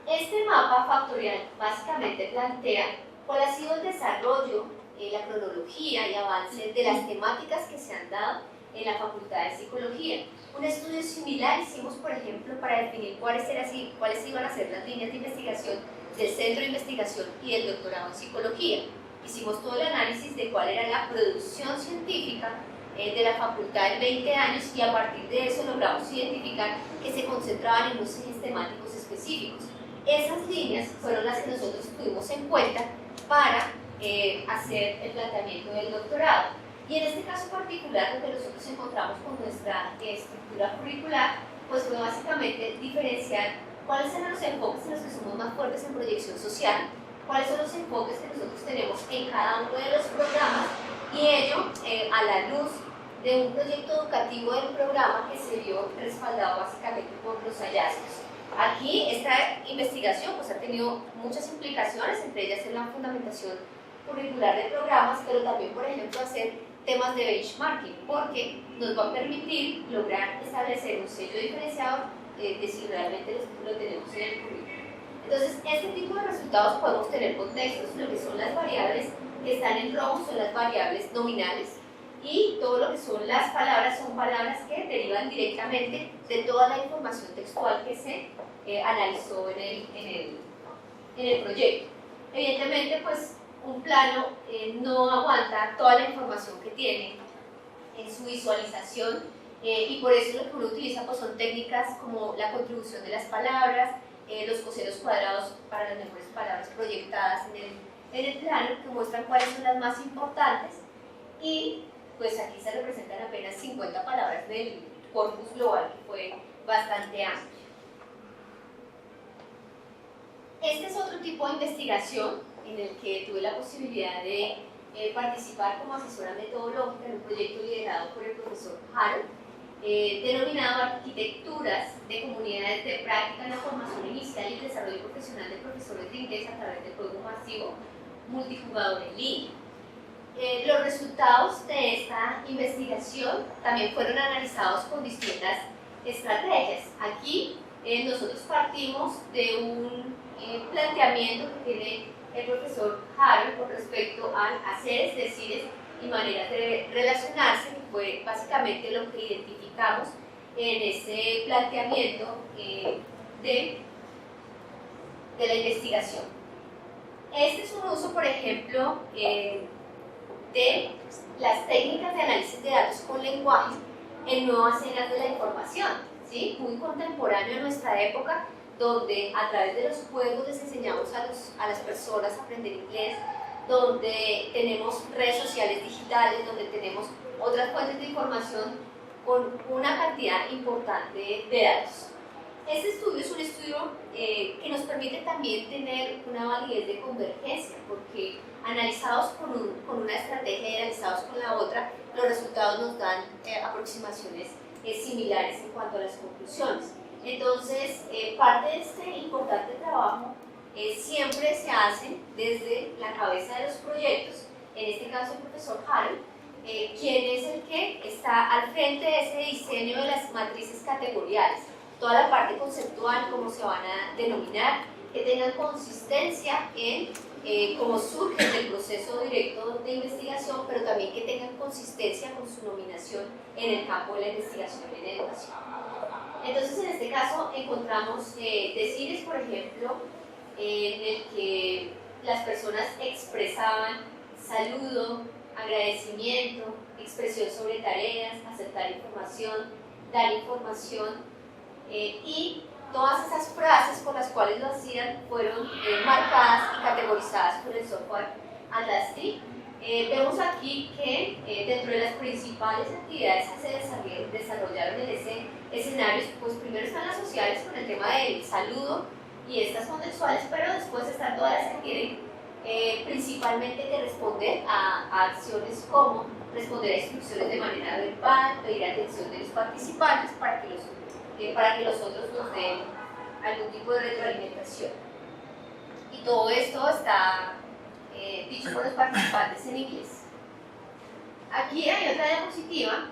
C: Este mapa factorial básicamente plantea cuál ha sido el desarrollo, la cronología y avance de las temáticas que se han dado en la Facultad de Psicología. Un estudio similar hicimos, por ejemplo, para definir cuáles iban a ser las líneas de investigación del Centro de Investigación y del Doctorado en Psicología. Hicimos todo el análisis de cuál era la producción científica de la facultad en 20 años, y a partir de eso logramos identificar que se concentraban en unos ejes temáticos específicos. Esas líneas fueron las que nosotros tuvimos en cuenta para hacer el planteamiento del doctorado. Y en este caso particular, lo que nosotros encontramos con nuestra estructura curricular, pues fue básicamente diferenciar cuáles eran los enfoques en los que somos más fuertes en proyección social, cuáles son los enfoques que nosotros tenemos en cada uno de los programas, y ello a la luz de un proyecto educativo del programa que se vio respaldado básicamente por los hallazgos. Aquí esta investigación pues ha tenido muchas implicaciones, entre ellas en la fundamentación curricular de programas, pero también, por ejemplo, hacer temas de benchmarking, porque nos va a permitir lograr establecer un sello diferenciador de si realmente lo tenemos en el currículum. Entonces, este tipo de resultados podemos tener contextos. Lo que son las variables que están en rojo son las variables nominales, y todo lo que son las palabras son palabras que derivan directamente de toda la información textual que se analizó en el proyecto. Evidentemente, pues un plano no aguanta toda la información que tiene en su visualización, y por eso lo que uno utiliza pues son técnicas como la contribución de las palabras, los coseros cuadrados para las mejores palabras proyectadas en el plano, que muestran cuáles son las más importantes, y pues aquí se representan apenas 50 palabras del corpus global, que fue bastante amplio. Este es otro tipo de investigación en el que tuve la posibilidad de participar como asesora metodológica en un proyecto liderado por el profesor Harold, denominado Arquitecturas de Comunidades de Práctica en la Formación Inicial y el Desarrollo Profesional de Profesores de Inglés a través del juego masivo multijugador en línea. Los resultados de esta investigación también fueron analizados con distintas estrategias. Aquí nosotros partimos de un planteamiento que tiene el profesor Harold con respecto al haceres, decires y maneras de relacionarse, que fue básicamente lo que identificamos en ese planteamiento de la investigación. Este es un uso, por ejemplo, de las técnicas de análisis de datos con lenguaje en nuevas eras de la información. ¿sí? Muy contemporáneo en nuestra época, donde a través de los juegos les enseñamos a las personas a aprender inglés, donde tenemos redes sociales digitales, donde tenemos otras fuentes de información con una cantidad importante de datos. Este estudio es un estudio que nos permite también tener una validez de convergencia, porque analizados con una estrategia y analizados con la otra, los resultados nos dan aproximaciones similares en cuanto a las conclusiones. Entonces, parte de este importante trabajo siempre se hace desde la cabeza de los proyectos, en este caso el profesor Harold, quien es el que está al frente de ese diseño de las matrices categoriales, toda la parte conceptual, cómo se van a denominar, que tengan consistencia en cómo surge del proceso directo de investigación, pero también que tengan consistencia con su nominación en el campo de la investigación en educación. Entonces, en este caso encontramos decires, por ejemplo, en el que las personas expresaban saludo, agradecimiento, expresión sobre tareas, aceptar información, dar información, y todas esas frases con las cuales lo hacían fueron marcadas y categorizadas por el software Audacity. Vemos aquí que dentro de las principales actividades que se desarrollaron en ese escenario, pues primero están las sociales con el tema del saludo, y estas son textuales, pero después están todas las que tienen principalmente que responder a acciones como responder a instrucciones de manera verbal, pedir atención de los participantes para que los otros nos den algún tipo de retroalimentación. Y todo esto está dicho por los participantes en inglés. Aquí hay otra diapositiva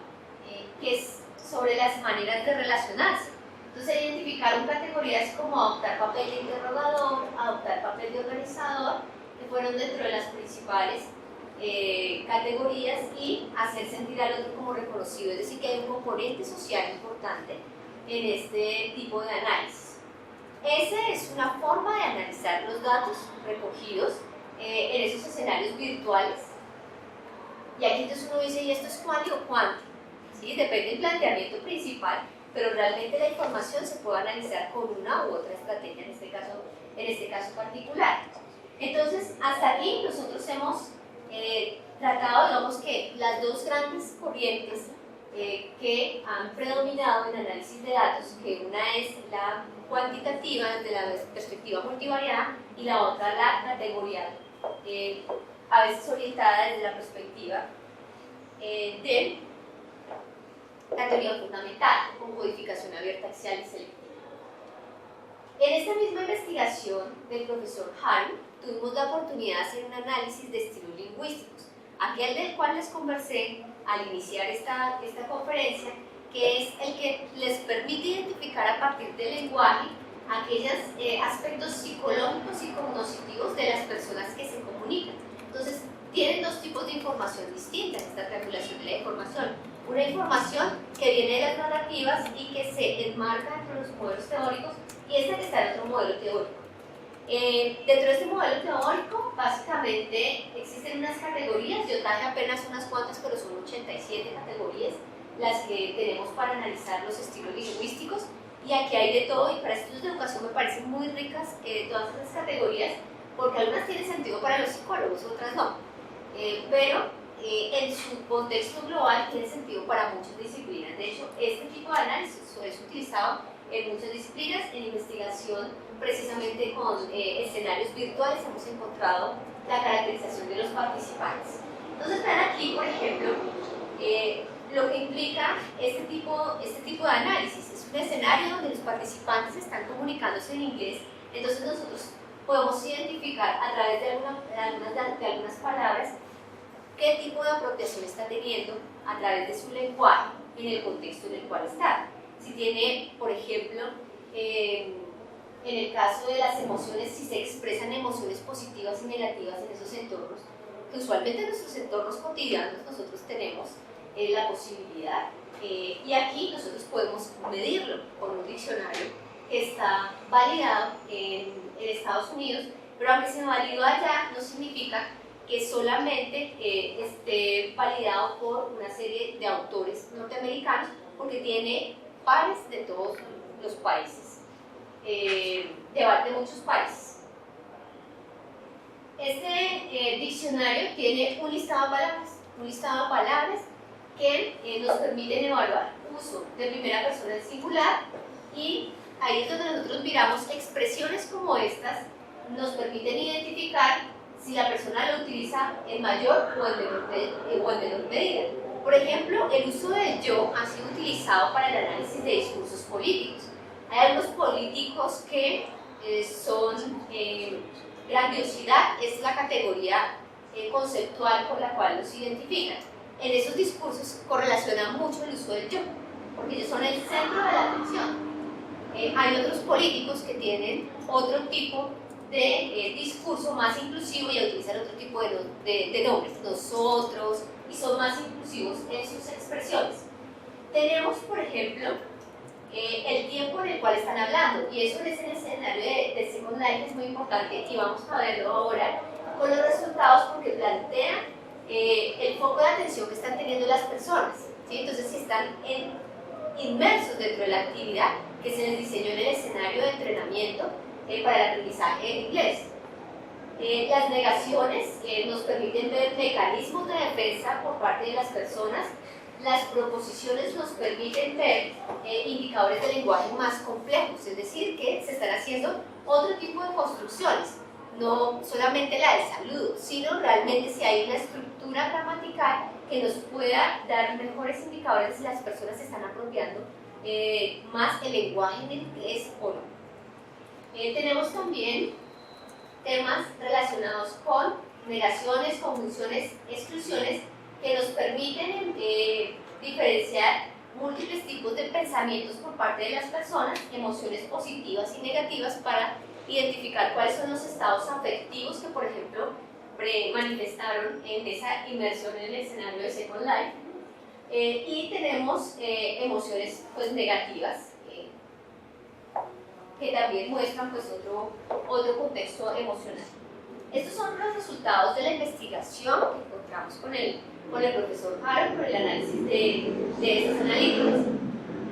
C: que es sobre las maneras de relacionarse. Entonces identificaron categorías como adoptar papel de interrogador, adoptar papel de organizador, que fueron dentro de las principales categorías, y hacer sentir al otro como reconocido, es decir, que hay un componente social importante en este tipo de análisis. Esa es una forma de analizar los datos recogidos en esos escenarios virtuales. Y aquí entonces uno dice, ¿y esto es cuanti o cuanti? ¿Sí? Depende del planteamiento principal, pero realmente la información se puede analizar con una u otra estrategia, en este caso particular. Entonces, hasta aquí nosotros hemos tratado, digamos, que las dos grandes corrientes que han predominado en análisis de datos, que una es la cuantitativa desde la perspectiva multivariada y la otra la categorial, a veces orientada desde la perspectiva de la teoría fundamental, con codificación abierta, axial y selectiva. En esta misma investigación del profesor Harold, tuvimos la oportunidad de hacer un análisis de estilos lingüísticos, aquel del cual les conversé al iniciar esta conferencia, que es el que les permite identificar a partir del lenguaje aquellos aspectos psicológicos y cognitivos de las personas que se comunican. Entonces, tienen dos tipos de información distinta en esta triangulación de la información. Una información que viene de las narrativas y que se enmarca dentro de los modelos teóricos, y esta que está en otro modelo teórico. Dentro de este modelo teórico, básicamente existen unas categorías, yo traje apenas unas cuantas, pero son 87 categorías las que tenemos para analizar los estilos lingüísticos, y aquí hay de todo, y para estudios de educación me parecen muy ricas todas estas categorías, porque algunas tienen sentido para los psicólogos, otras no, pero en su contexto global tiene sentido para muchas disciplinas. De hecho, este tipo de análisis es utilizado en muchas disciplinas. En investigación, precisamente con escenarios virtuales, hemos encontrado la caracterización de los participantes. Entonces, vean aquí, por ejemplo, lo que implica este tipo de análisis. Es un escenario donde los participantes están comunicándose en inglés, entonces nosotros podemos identificar a través de algunas palabras qué tipo de apropiación está teniendo a través de su lenguaje en el contexto en el cual está. Si tiene, por ejemplo, en el caso de las emociones, si se expresan emociones positivas y negativas en esos entornos, que usualmente en nuestros entornos cotidianos nosotros tenemos la posibilidad, y aquí nosotros podemos medirlo con un diccionario que está validado en Estados Unidos, pero aunque se validó allá, no significa que solamente esté validado por una serie de autores norteamericanos, porque tiene pares de todos los países, de muchos países. Este diccionario tiene un listado de palabras que nos permiten evaluar uso de primera persona en singular, y ahí es donde nosotros miramos expresiones como estas, nos permiten identificar si la persona lo utiliza en mayor o en menor medida. Por ejemplo, el uso del yo ha sido utilizado para el análisis de discursos políticos. Hay algunos políticos que son grandiosidad, es la categoría conceptual con la cual los identifican. En esos discursos correlaciona mucho el uso del yo, porque ellos son el centro de la atención. Hay otros políticos que tienen otro tipo de discurso más inclusivo y utilizan otro tipo de nombres, nosotros, y son más inclusivos en sus expresiones. Tenemos, por ejemplo, el tiempo en el cual están hablando, y eso en ese escenario de Second Life es muy importante, y vamos a verlo ahora con los resultados, porque plantean el foco de atención que están teniendo las personas, ¿sí? Entonces, si están inmersos dentro de la actividad que se les diseñó en el escenario de entrenamiento para el aprendizaje en inglés. Las negaciones nos permiten ver mecanismos de defensa por parte de las personas. Las proposiciones nos permiten ver indicadores de lenguaje más complejos, es decir, que se están haciendo otro tipo de construcciones, no solamente la del saludo, sino realmente si hay una estructura gramatical que nos pueda dar mejores indicadores de si las personas se están apropiando más el lenguaje en inglés o no. Tenemos también temas relacionados con negaciones, conjunciones, exclusiones, que nos permiten diferenciar múltiples tipos de pensamientos por parte de las personas, emociones positivas y negativas, para identificar cuáles son los estados afectivos que, por ejemplo, manifestaron en esa inmersión en el escenario de Second Life. Y tenemos emociones pues, negativas, que también muestran pues, otro contexto emocional. Estos son los resultados de la investigación que encontramos con el profesor Harold por el análisis de estas analíticas.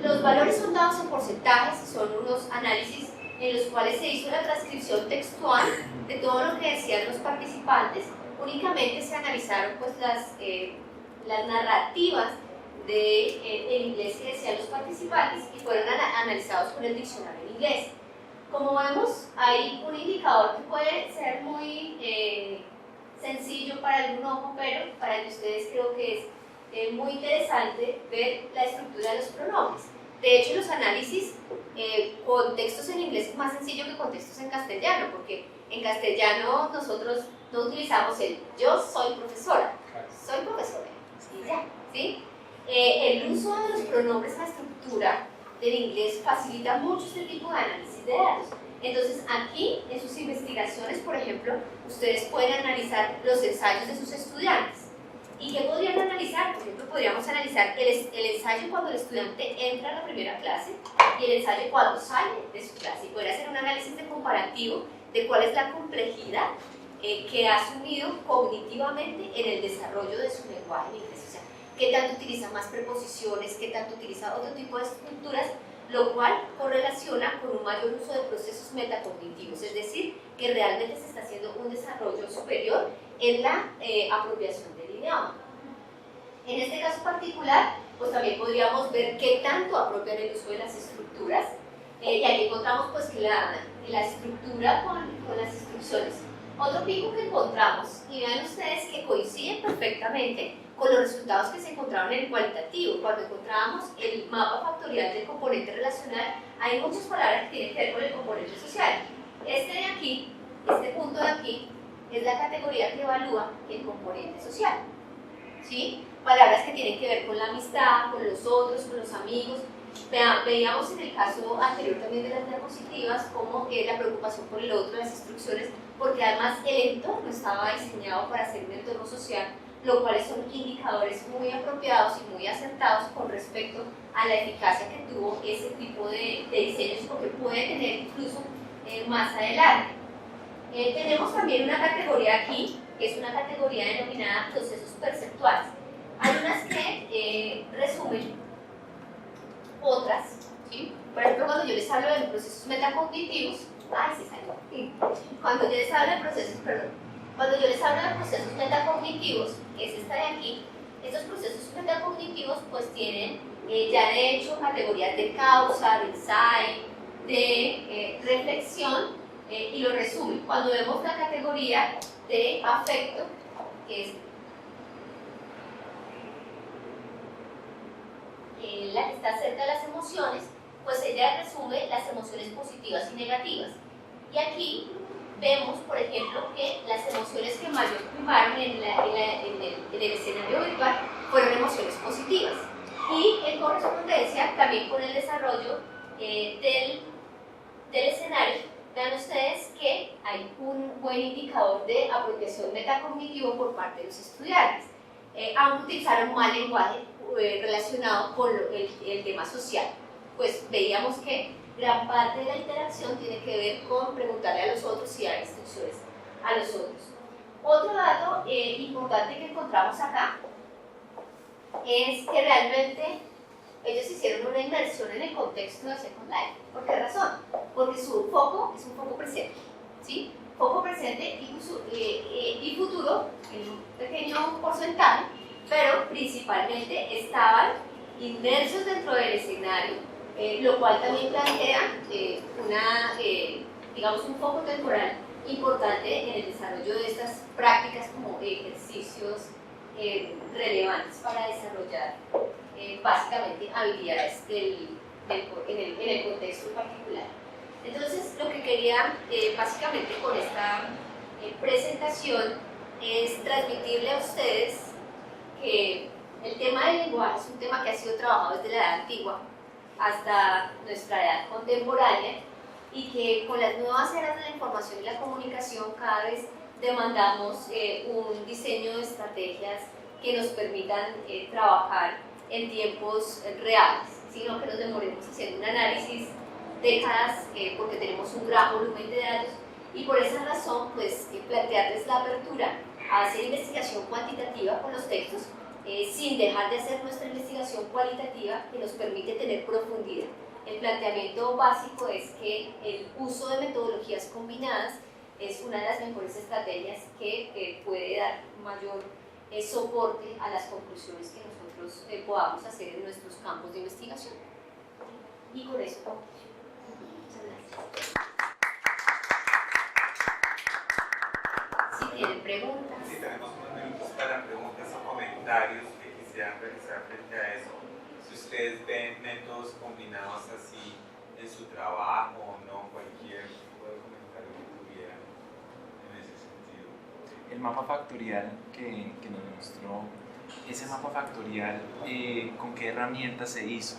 C: Los valores son dados en porcentajes, son unos análisis en los cuales se hizo la transcripción textual de todo lo que decían los participantes. Únicamente se analizaron pues, las narrativas del inglés que decían los participantes y fueron analizados con el diccionario en inglés. Como vemos, hay un indicador que puede ser muy sencillo para algún ojo, pero para ustedes creo que es muy interesante ver la estructura de los pronombres. De hecho, los análisis con textos en inglés es más sencillo que con textos en castellano, porque en castellano nosotros no utilizamos el yo soy profesora, y ya, ¿sí? El uso de los pronombres en la estructura del inglés facilita mucho este tipo de análisis de datos. Entonces, aquí, en sus investigaciones, por ejemplo, ustedes pueden analizar los ensayos de sus estudiantes. ¿Y qué podrían analizar? Por ejemplo, podríamos analizar el ensayo cuando el estudiante entra a la primera clase y el ensayo cuando sale de su clase. Y poder hacer un análisis de comparativo de cuál es la complejidad que ha asumido cognitivamente en el desarrollo de su lenguaje en inglés. O sea, qué tanto utiliza más preposiciones, qué tanto utiliza otro tipo de estructuras, lo cual correlaciona con un mayor uso de procesos metacognitivos, es decir, que realmente se está haciendo un desarrollo superior en la apropiación del idioma. En este caso particular, pues también podríamos ver qué tanto apropian el uso de las estructuras, y aquí encontramos pues que la estructura con las instrucciones. Otro pico que encontramos, y vean ustedes que coinciden perfectamente con los resultados que se encontraron en el cualitativo. Cuando encontrábamos el mapa factorial del componente relacional, hay muchas palabras que tienen que ver con el componente social. Este de aquí, este punto de aquí, es la categoría que evalúa el componente social, ¿sí? Palabras que tienen que ver con la amistad, con los otros, con los amigos. Veíamos en el caso anterior también de las diapositivas como la preocupación por el otro, las instrucciones, porque además el entorno estaba diseñado para ser un entorno social, lo cual son indicadores muy apropiados y muy acertados con respecto a la eficacia que tuvo ese tipo de diseños, porque puede tener incluso más adelante. Tenemos también una categoría aquí, que es una categoría denominada procesos perceptuales. Hay unas que resumen otras, les hablo de procesos metacognitivos, ay, se salió. Cuando yo les hablo de procesos, perdón, cuando yo les hablo de procesos metacognitivos, que es esta de aquí, estos procesos metacognitivos pues tienen ya de hecho categorías de causa, de insight, de reflexión, y lo resumen. Cuando vemos la categoría de afecto, que es la que está cerca de las emociones, pues ella resume las emociones positivas y negativas. Y aquí vemos, por ejemplo, que las emociones que mayor primaron en el escenario virtual fueron emociones positivas. Y en correspondencia también con el desarrollo del escenario, vean ustedes que hay un buen indicador de apropiación metacognitivo por parte de los estudiantes, aunque utilizaron mal lenguaje relacionado con el tema social. Pues veíamos que gran parte de la interacción tiene que ver con preguntarle a los otros y dar instrucciones a los otros. Otro dato importante que encontramos acá es que realmente ellos hicieron una inmersión en el contexto de Second Life. ¿Por qué razón? Porque su foco es un foco presente, ¿sí? Foco presente y futuro en un pequeño porcentaje, pero principalmente estaban inmersos dentro del escenario, lo cual también plantea digamos, un foco temporal importante en el desarrollo de estas prácticas como ejercicios relevantes para desarrollar básicamente habilidades en el contexto particular. Entonces, lo que quería básicamente con esta presentación es transmitirle a ustedes que el tema del lenguaje es un tema que ha sido trabajado desde la edad antigua hasta nuestra edad contemporánea, y que con las nuevas eras de la información y la comunicación cada vez demandamos un diseño de estrategias que nos permitan trabajar en tiempos reales, sino que nos demoremos haciendo un análisis décadas porque tenemos un gran volumen de datos, y por esa razón pues plantearles la apertura a hacer investigación cuantitativa con los textos sin dejar de hacer nuestra investigación cualitativa que nos permite tener profundidad. El planteamiento básico es que el uso de metodologías combinadas es una de las mejores estrategias que puede dar mayor soporte a las conclusiones que nosotros podamos hacer en nuestros campos de investigación. Y con eso, muchas gracias. Si tienen preguntas.
A: Sí, tenemos unos minutos para preguntas o comentarios que quisieran realizar frente a eso. Si ustedes ven métodos combinados así en su trabajo o no, cualquier tipo de comentario que tuvieran en ese sentido.
D: El mapa factorial que nos mostró, ese mapa factorial, ¿con qué herramientas se hizo?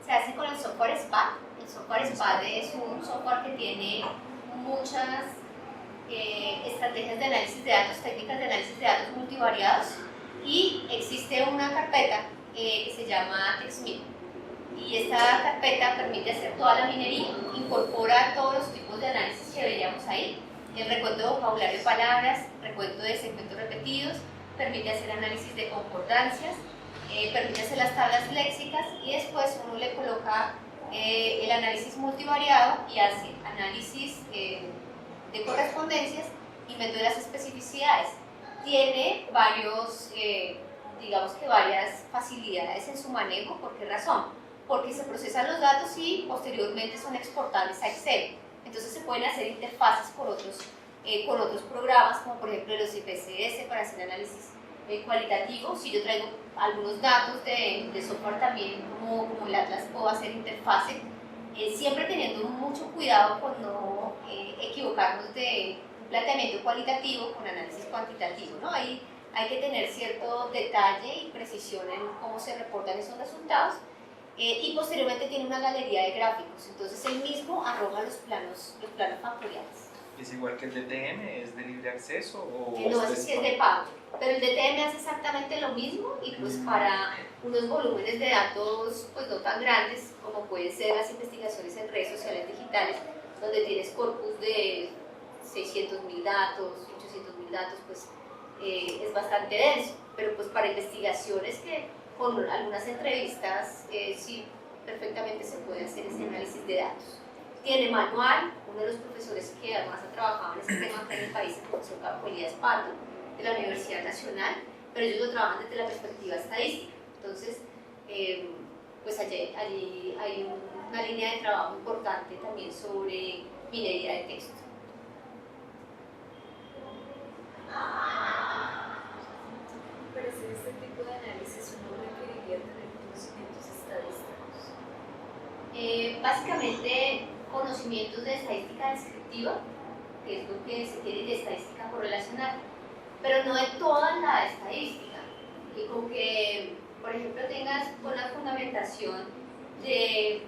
C: Se hace con el software SPAD. El software SPAD es un software que tiene muchas estrategias de análisis de datos, técnicas de análisis de datos multivariados, y existe una carpeta que se llama TextMin, y esta carpeta permite hacer toda la minería, incorpora todos los tipos de análisis que veíamos ahí, el recuento de vocabulario de palabras, recuento de segmentos repetidos, permite hacer análisis de concordancias, permite hacer las tablas léxicas, y después uno le coloca el análisis multivariado y hace análisis de correspondencias y mete las especificidades. Tiene digamos que varias facilidades en su manejo. ¿Por qué razón? Porque se procesan los datos y posteriormente son exportables a Excel. Entonces se pueden hacer interfaces con otros programas, como por ejemplo los IPCS para hacer análisis cualitativo. Si yo traigo algunos datos de software también, como el Atlas, puedo hacer interfase, siempre teniendo mucho cuidado con no equivocarnos de un planteamiento cualitativo con análisis cuantitativo, ¿no? Hay que tener cierto detalle y precisión en cómo se reportan esos resultados, y posteriormente tiene una galería de gráficos, entonces él mismo arroja los planos factoriales.
D: ¿Es igual que el DTM? ¿Es de libre acceso? O
C: No, ese sí es de pago, pero el DTM hace exactamente lo mismo, y pues para unos volúmenes de datos pues no tan grandes como pueden ser las investigaciones en redes sociales digitales, donde tienes corpus de 600.000 datos, 800.000 datos, pues es bastante denso, pero pues para investigaciones que con algunas entrevistas sí perfectamente se puede hacer ese análisis de datos. Tiene manual, uno de los profesores que además ha trabajado en este tema acá en el país, el profesor Carlos Elías Pardo, de la Universidad Nacional, pero ellos lo trabajan desde la perspectiva estadística. Entonces, pues allí hay una línea de trabajo importante también sobre minería de texto.
E: Para hacer este tipo de análisis uno requeriría tener conocimientos estadísticos.
C: Básicamente, conocimientos de estadística descriptiva, que es lo que se quiere, de estadística correlacional, pero no de toda la estadística. Y con que, por ejemplo, tengas una fundamentación de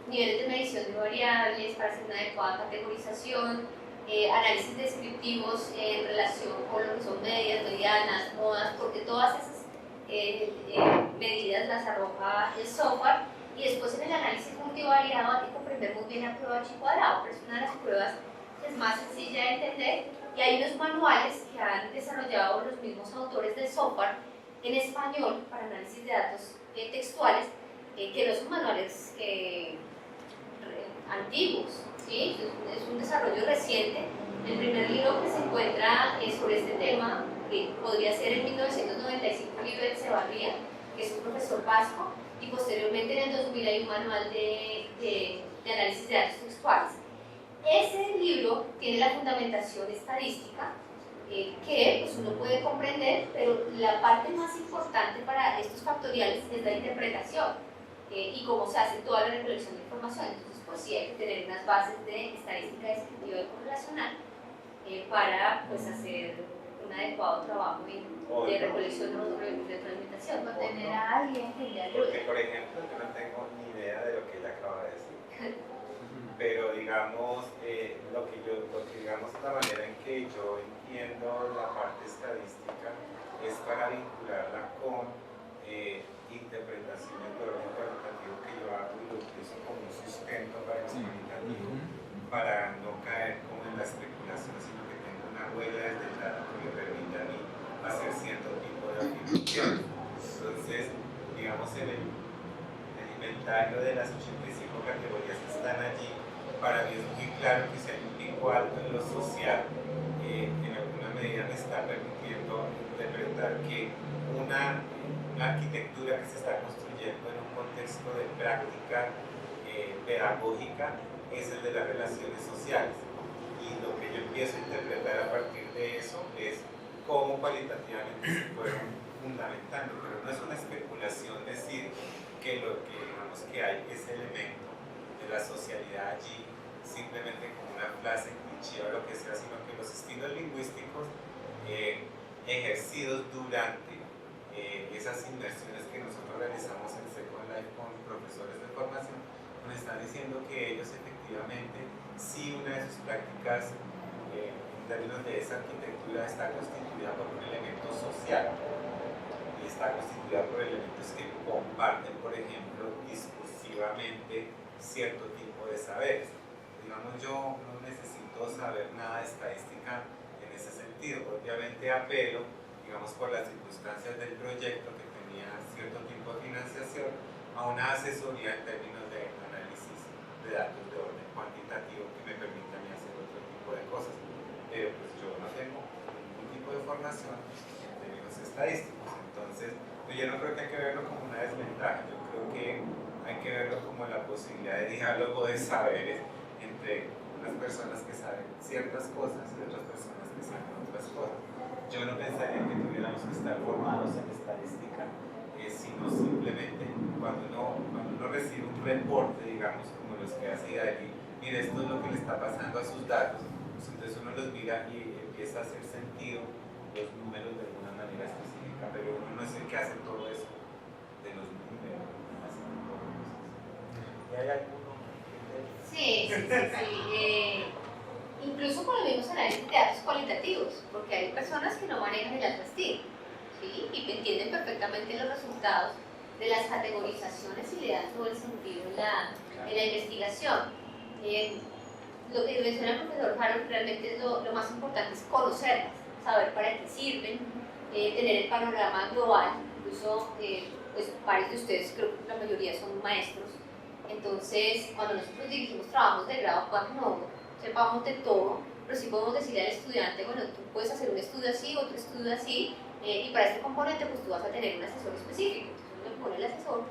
C: niveles de medición de variables para hacer una adecuada categorización, análisis descriptivos en relación con lo que son medias, medianas, modas, porque todas esas medidas las arroja el software. Y después en el análisis multivariado hay que comprender muy bien la prueba Chi cuadrado, pero es una de las pruebas que es más sencilla de entender, y hay unos manuales que han desarrollado los mismos autores del software en español para análisis de datos textuales, que no son manuales antiguos, ¿sí? Es un desarrollo reciente. El primer libro que se encuentra sobre este tema, que podría ser en 1995, un libro de Echevarría, que es un profesor vasco, y posteriormente en el 2000 hay un manual de análisis de datos textuales. Ese libro tiene la fundamentación estadística que pues, uno puede comprender, pero la parte más importante para estos factoriales es la interpretación y cómo se hace toda la recolección de información. Entonces, pues sí hay que tener unas bases de estadística descriptiva y correlacional para pues, hacer un adecuado trabajo de recolección de retroalimentación.
B: O tener a alguien que le ayude.
A: Porque, por ejemplo, yo no tengo ni idea de lo que ella acaba de decir. Pero digamos, digamos, la manera en que yo entiendo la parte estadística es para vincularla con interpretaciones de orden cualitativo que yo hago y lo utilizo como un sustento para el cualitativo, para no caer como en la especulación, sino que tengo una huella desde el dato que me permite a mí hacer cierto tipo de afirmaciones. Entonces, digamos, en el inventario de las 85 categorías que están allí, para mí es muy claro que si hay un pico alto en lo social, en alguna medida me está permitiendo interpretar que una arquitectura que se está construyendo en un contexto de práctica pedagógica es el de las relaciones sociales. Y lo que yo empiezo a interpretar a partir de eso es cómo cualitativamente se fueron fundamentando, pero no es una especulación decir que lo que digamos que hay ese elemento de la socialidad allí simplemente como una frase cliché o lo que sea, sino que los estilos lingüísticos ejercidos durante esas inversiones que nosotros realizamos en Second Life con profesores de formación nos están diciendo que ellos efectivamente sí una de sus prácticas en términos de esa arquitectura está constituida por un elemento social y está constituida por elementos que comparten, por ejemplo, discursivamente cierto tipo de saberes. Digamos, yo no necesito saber nada de estadística en ese sentido. Obviamente apelo, digamos, por las circunstancias del proyecto que tenía cierto tipo de financiación, a una asesoría en términos de análisis de datos de orden cuantitativo que me permita a mí hacer otro tipo de cosas. Pero pues yo no tengo ningún tipo de formación en términos estadísticos. Entonces, yo no creo que hay que verlo como una desventaja. Yo creo que hay que verlo como la posibilidad de diálogo de saberes entre unas personas que saben ciertas cosas y otras personas que saben otras cosas. Yo no pensaría que tuviéramos que estar formados en estadística, sino simplemente cuando uno recibe un reporte, digamos, como los que hace allí, mire, esto es lo que le está pasando a sus datos, pues entonces uno los mira y empieza a hacer sentido los números de alguna manera específica, pero uno no es el que hace todo eso de los números. ¿Y hay alguno?
C: Sí. Incluso con los mismos análisis de datos cualitativos, porque hay personas que no manejan el alto estilo, ¿sí? Y entienden perfectamente los resultados de las categorizaciones y le dan todo el sentido en la investigación. Lo que menciona el profesor Harold realmente es lo más importante, es conocerlas, saber para qué sirven, tener el panorama global. Incluso pues varios de ustedes, creo que la mayoría son maestros Entonces, cuando nosotros dirigimos trabajos de grado, para que no sepamos de todo, pero sí podemos decirle al estudiante, bueno, tú puedes hacer un estudio así, otro estudio así, y para este componente pues tú vas a tener un asesor específico. Entonces uno le pone el asesor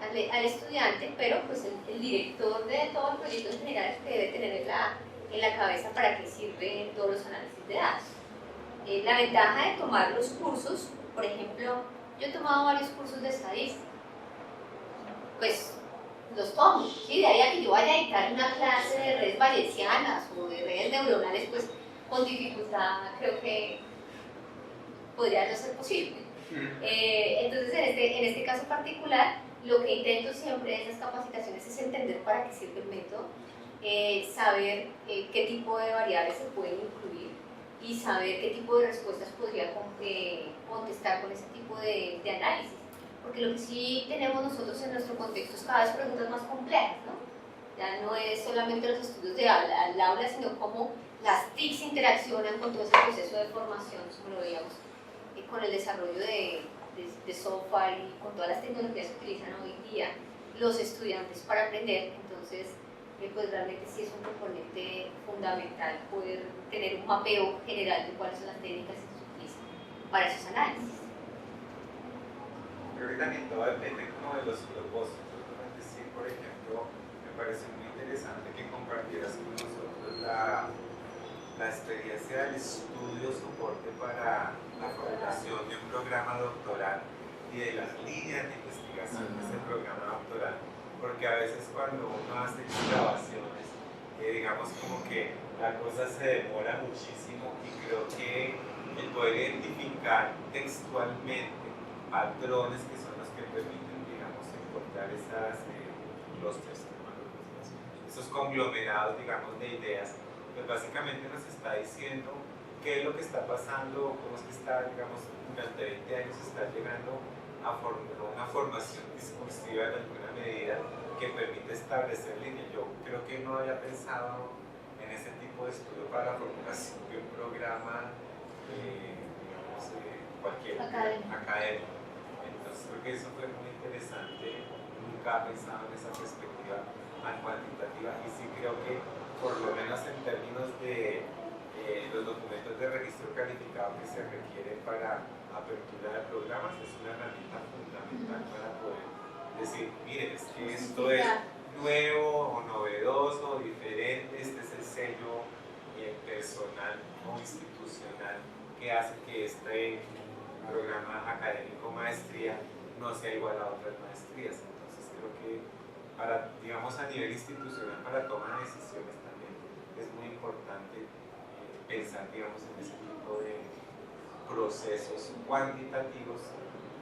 C: al estudiante, pero pues el director de todo el proyecto en general es el que debe tener en la cabeza para qué sirven todos los análisis de datos. La ventaja de tomar los cursos, por ejemplo, yo he tomado varios cursos de estadística, pues los tomo, ¿sí? De ahí a que yo vaya a dictar una clase de redes bayesianas o de redes neuronales, pues con dificultad creo que podría no ser posible. Entonces, en este caso particular, lo que intento siempre de esas capacitaciones es entender para qué sirve el método, saber qué tipo de variables se pueden incluir y saber qué tipo de respuestas podría contestar con ese tipo de análisis. Porque lo que sí tenemos nosotros en nuestro contexto es cada vez preguntas más complejas, ¿no? Ya no es solamente los estudios de al aula, sino cómo las TICs interaccionan con todo ese proceso de formación, como lo veíamos con el desarrollo de software y con todas las tecnologías que utilizan hoy día los estudiantes para aprender. Entonces, pues realmente sí es un componente fundamental poder tener un mapeo general de cuáles son las técnicas que se utilizan para esos análisis.
A: Creo que también todo depende como de los propósitos, ¿no? Es decir, por ejemplo, me parece muy interesante que compartieras con nosotros la experiencia del estudio soporte para la formulación de un programa doctoral y de las líneas de investigación de ese programa doctoral, porque a veces cuando uno hace grabaciones, digamos como que la cosa se demora muchísimo y creo que el poder identificar textualmente patrones que son los que permiten, digamos, encontrar los testimonios, esos conglomerados, digamos, de ideas, pues básicamente nos está diciendo qué es lo que está pasando, cómo es que está, digamos, durante 20 años está llegando a una formación discursiva en alguna medida que permite establecer líneas. Yo creo que no había pensado en ese tipo de estudio para la formulación de un programa, digamos, cualquier académico. Entonces creo que eso fue muy interesante, nunca he pensado en esa perspectiva tan cuantitativa y sí creo que por lo menos en términos de los documentos de registro calificado que se requieren para apertura de programas es una herramienta fundamental para poder decir, mire, es que esto es nuevo o novedoso o diferente, este es el sello personal o institucional que hace que este programa académico maestría no sea igual a otras maestrías. Entonces creo que para, digamos, a nivel institucional, para tomar decisiones también es muy importante pensar, digamos, en ese tipo de procesos cuantitativos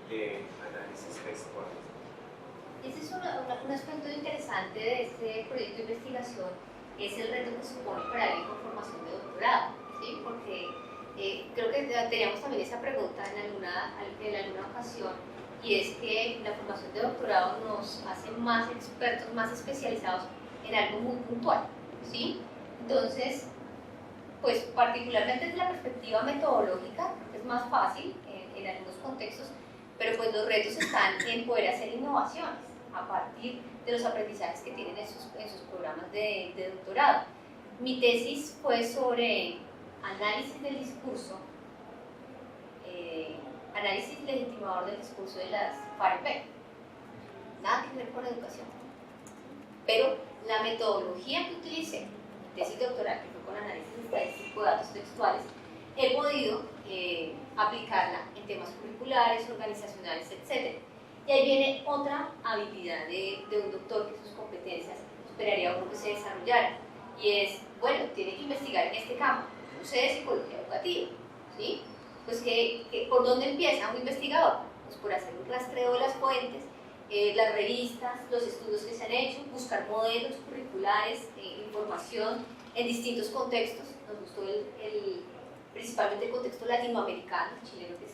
A: de análisis textual.
C: Ese es un aspecto interesante de este proyecto de investigación, es el reto que supone para alguien con formación de doctorado, ¿sí? Porque creo que teníamos también esa pregunta en alguna ocasión, y es que la formación de doctorado nos hace más expertos, más especializados en algo muy puntual, ¿sí? Entonces, pues particularmente desde la perspectiva metodológica es más fácil en algunos contextos, pero pues los retos están en poder hacer innovaciones a partir de los aprendizajes que tienen en sus programas de doctorado. Mi tesis fue sobre análisis del discurso, análisis legitimador del discurso de las FARC, nada que ver con educación, pero la metodología que utilicé, mi tesis doctoral, que fue con análisis estadístico de datos textuales, he podido aplicarla en temas curriculares, organizacionales, etc. Y ahí viene otra habilidad de un doctor, que sus competencias esperaría uno que se desarrollara, y es, bueno, tiene que investigar en este campo, no sé, de psicología educativa, ¿sí? Pues ¿por dónde empieza un investigador? Pues por hacer un rastreo de las fuentes, las revistas, los estudios que se han hecho, buscar modelos curriculares, información en distintos contextos. Nos gustó principalmente el contexto latinoamericano, chileno, que es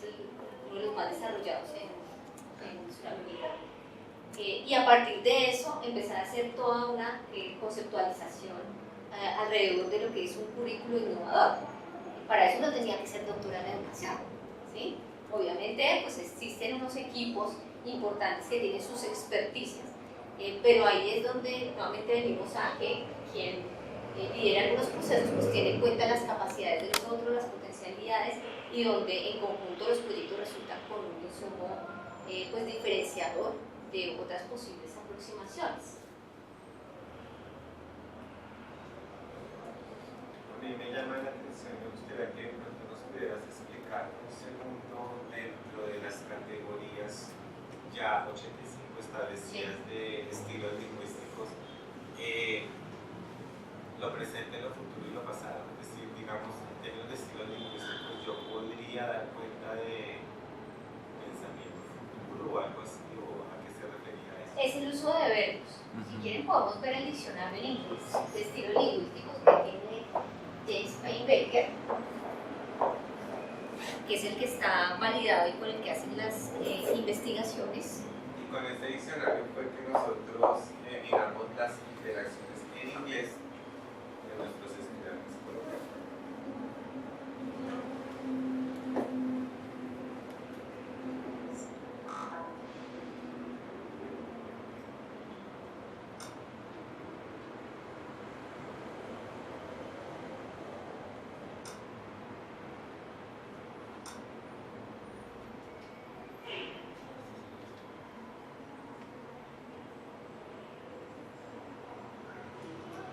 C: uno de los más desarrollados en Sudamérica. Y a partir de eso empezar a hacer toda una conceptualización alrededor de lo que es un currículo innovador. Para eso no tenía que ser doctora en educación, ¿sí? Obviamente pues existen unos equipos importantes que tienen sus experticias, pero ahí es donde nuevamente venimos a que quien lidera algunos procesos pues tiene en cuenta las capacidades de los otros, las potencialidades, y donde en conjunto los proyectos resultan con un insumo pues diferenciador de otras posibles aproximaciones.
A: A mí me llama la atención, me gustaría que de pronto nos pudieras explicar un segundo dentro de las categorías ya 85 establecidas de estilos lingüísticos, lo presente, lo futuro y lo pasado. Es decir, digamos, en términos de estilos lingüísticos, yo podría dar cuenta de pensamiento futuro o algo así, o a qué se refería eso.
C: Es el uso de verbos. Si quieren podemos ver el diccionario de estilos lingüísticos que tiene James Feinberger, que es el que está validado y con el que hacen las investigaciones.
A: Y con este diccionario fue que nosotros miramos las interacciones en inglés de nuestros estudiantes colombianos.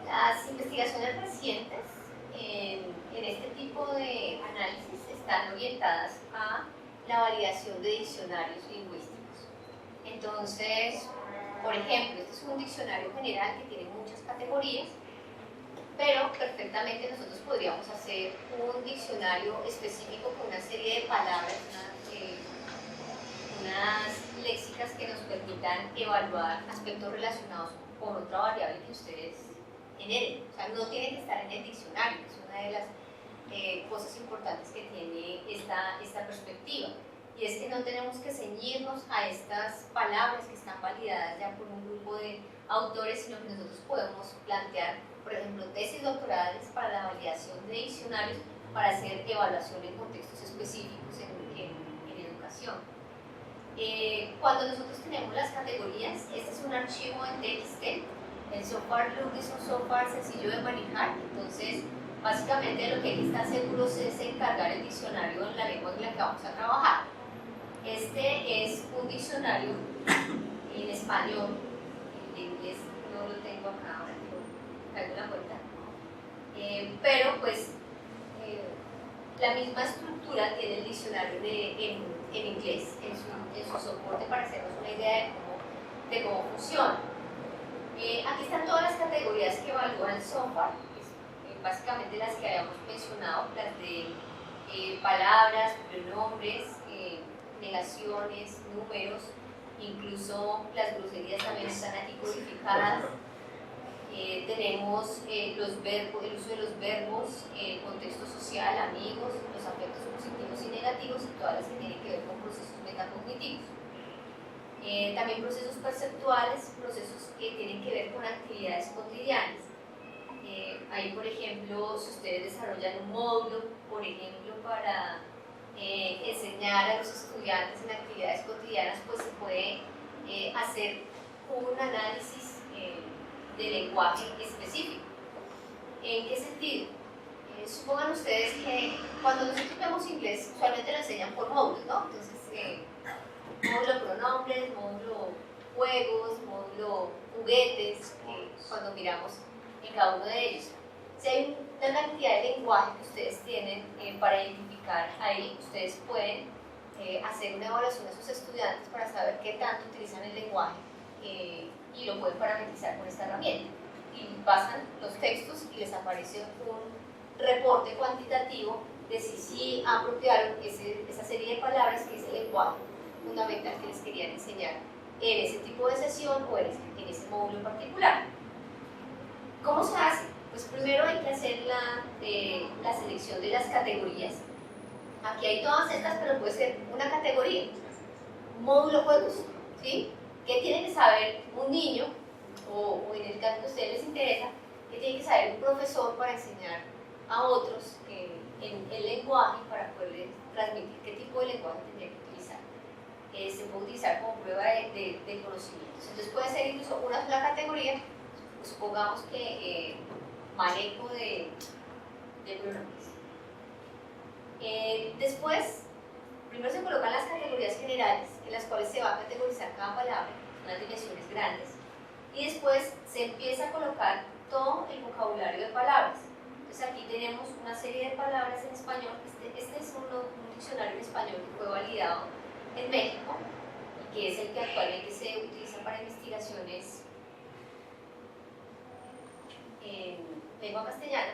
C: Las investigaciones recientes en este tipo de análisis están orientadas a la validación de diccionarios lingüísticos. Entonces, por ejemplo, este es un diccionario general que tiene muchas categorías, pero perfectamente nosotros podríamos hacer un diccionario específico con una serie de palabras, unas léxicas que nos permitan evaluar aspectos relacionados con otra variable que ustedes generen. O sea, no tiene que estar en el diccionario, que es una de las cosas importantes que tiene esta perspectiva. Y es que no tenemos que ceñirnos a estas palabras que están validadas ya por un grupo de autores, sino que nosotros podemos plantear, por ejemplo, tesis doctorales para la validación de diccionarios para hacer evaluación en contextos específicos en educación. Cuando nosotros tenemos las categorías, este es un archivo en TXT. El software Look es un software sencillo de manejar, entonces básicamente lo que hay que estar seguros es encargar el diccionario en la lengua en la que vamos a trabajar. Este es un diccionario en español, en inglés no lo tengo acá ahora, traigo la cuenta, pero pues la misma estructura tiene el diccionario en inglés, en su soporte, para hacernos una idea de cómo funciona. Aquí están todas las categorías que evalúa el software, básicamente las que habíamos mencionado, las de palabras, pronombres, negaciones, números, incluso las groserías también están aquí codificadas. Tenemos los verbos, el uso de los verbos, contexto social, amigos, los afectos positivos y negativos, y todas las que tienen que ver con procesos metacognitivos. También procesos perceptuales, procesos que tienen que ver con actividades cotidianas. Ahí, por ejemplo, si ustedes desarrollan un módulo, por ejemplo, para enseñar a los estudiantes en actividades cotidianas, pues se puede hacer un análisis de lenguaje específico. ¿En qué sentido? Supongan ustedes que cuando nosotros vemos inglés, usualmente lo enseñan por módulos, ¿no? Entonces, módulo pronombres, módulo juegos, módulo juguetes, cuando miramos en cada uno de ellos. Si hay una cantidad de lenguaje que ustedes tienen para identificar ahí, ustedes pueden hacer una evaluación de sus estudiantes para saber qué tanto utilizan el lenguaje y lo pueden parametrizar con esta herramienta. Y pasan los textos y les aparece un reporte cuantitativo de si sí apropiaron esa serie de palabras que es el lenguaje fundamental que les querían enseñar en ese tipo de sesión o en ese módulo en particular. ¿Cómo se hace? Pues primero hay que hacer la selección de las categorías. Aquí hay todas estas, pero puede ser una categoría. Módulo juegos, ¿sí? ¿Qué tiene que saber un niño, o en el caso que a ustedes les interesa, qué tiene que saber un profesor para enseñar a otros en el lenguaje, para poder transmitir qué tipo de lenguaje tendría que utilizar? se puede utilizar como prueba de conocimientos. Entonces puede ser incluso una sola categoría, pues supongamos que manejo de pronombres. Después, primero se colocan las categorías generales, en las cuales se va a categorizar cada palabra, unas dimensiones grandes, y después se empieza a colocar todo el vocabulario de palabras. Entonces aquí tenemos una serie de palabras en español. Este es un diccionario en español que fue validado en México y que es el que actualmente se utiliza para investigaciones en lengua castellana,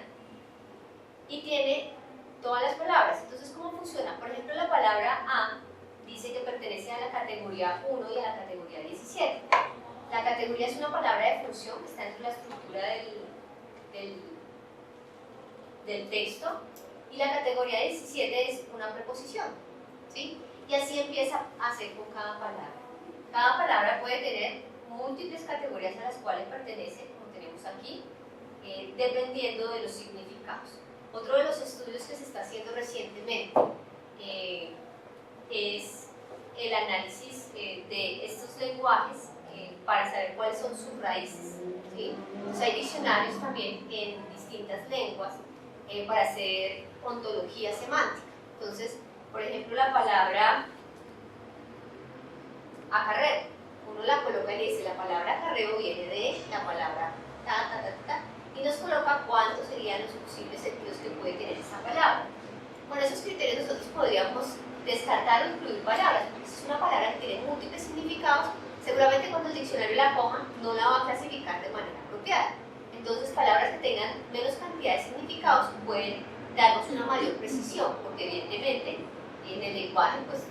C: y tiene todas las palabras. Entonces, ¿cómo funciona? Por ejemplo, la palabra A dice que pertenece a la categoría 1 y a la categoría 17. La categoría es una palabra de función que está dentro de la estructura del texto, y la categoría 17 es una preposición, ¿sí? Y así empieza a hacer con cada palabra. Cada palabra puede tener múltiples categorías a las cuales pertenece, como tenemos aquí, dependiendo de los significados. Otro de los estudios que se está haciendo recientemente es el análisis de estos lenguajes para saber cuáles son sus raíces, ¿sí? Entonces hay diccionarios también en distintas lenguas para hacer ontología semántica. Entonces, por ejemplo, la palabra acarreo, uno la coloca y dice, la palabra acarreo viene de la palabra ta, y nos coloca cuántos serían los posibles sentidos que puede tener esa palabra. Con esos criterios nosotros podríamos descartar o incluir palabras, porque si es una palabra que tiene múltiples significados, seguramente cuando el diccionario la coja no la va a clasificar de manera apropiada. Entonces, palabras que tengan menos cantidad de significados pueden darnos una mayor precisión, porque evidentemente en el lenguaje, pues,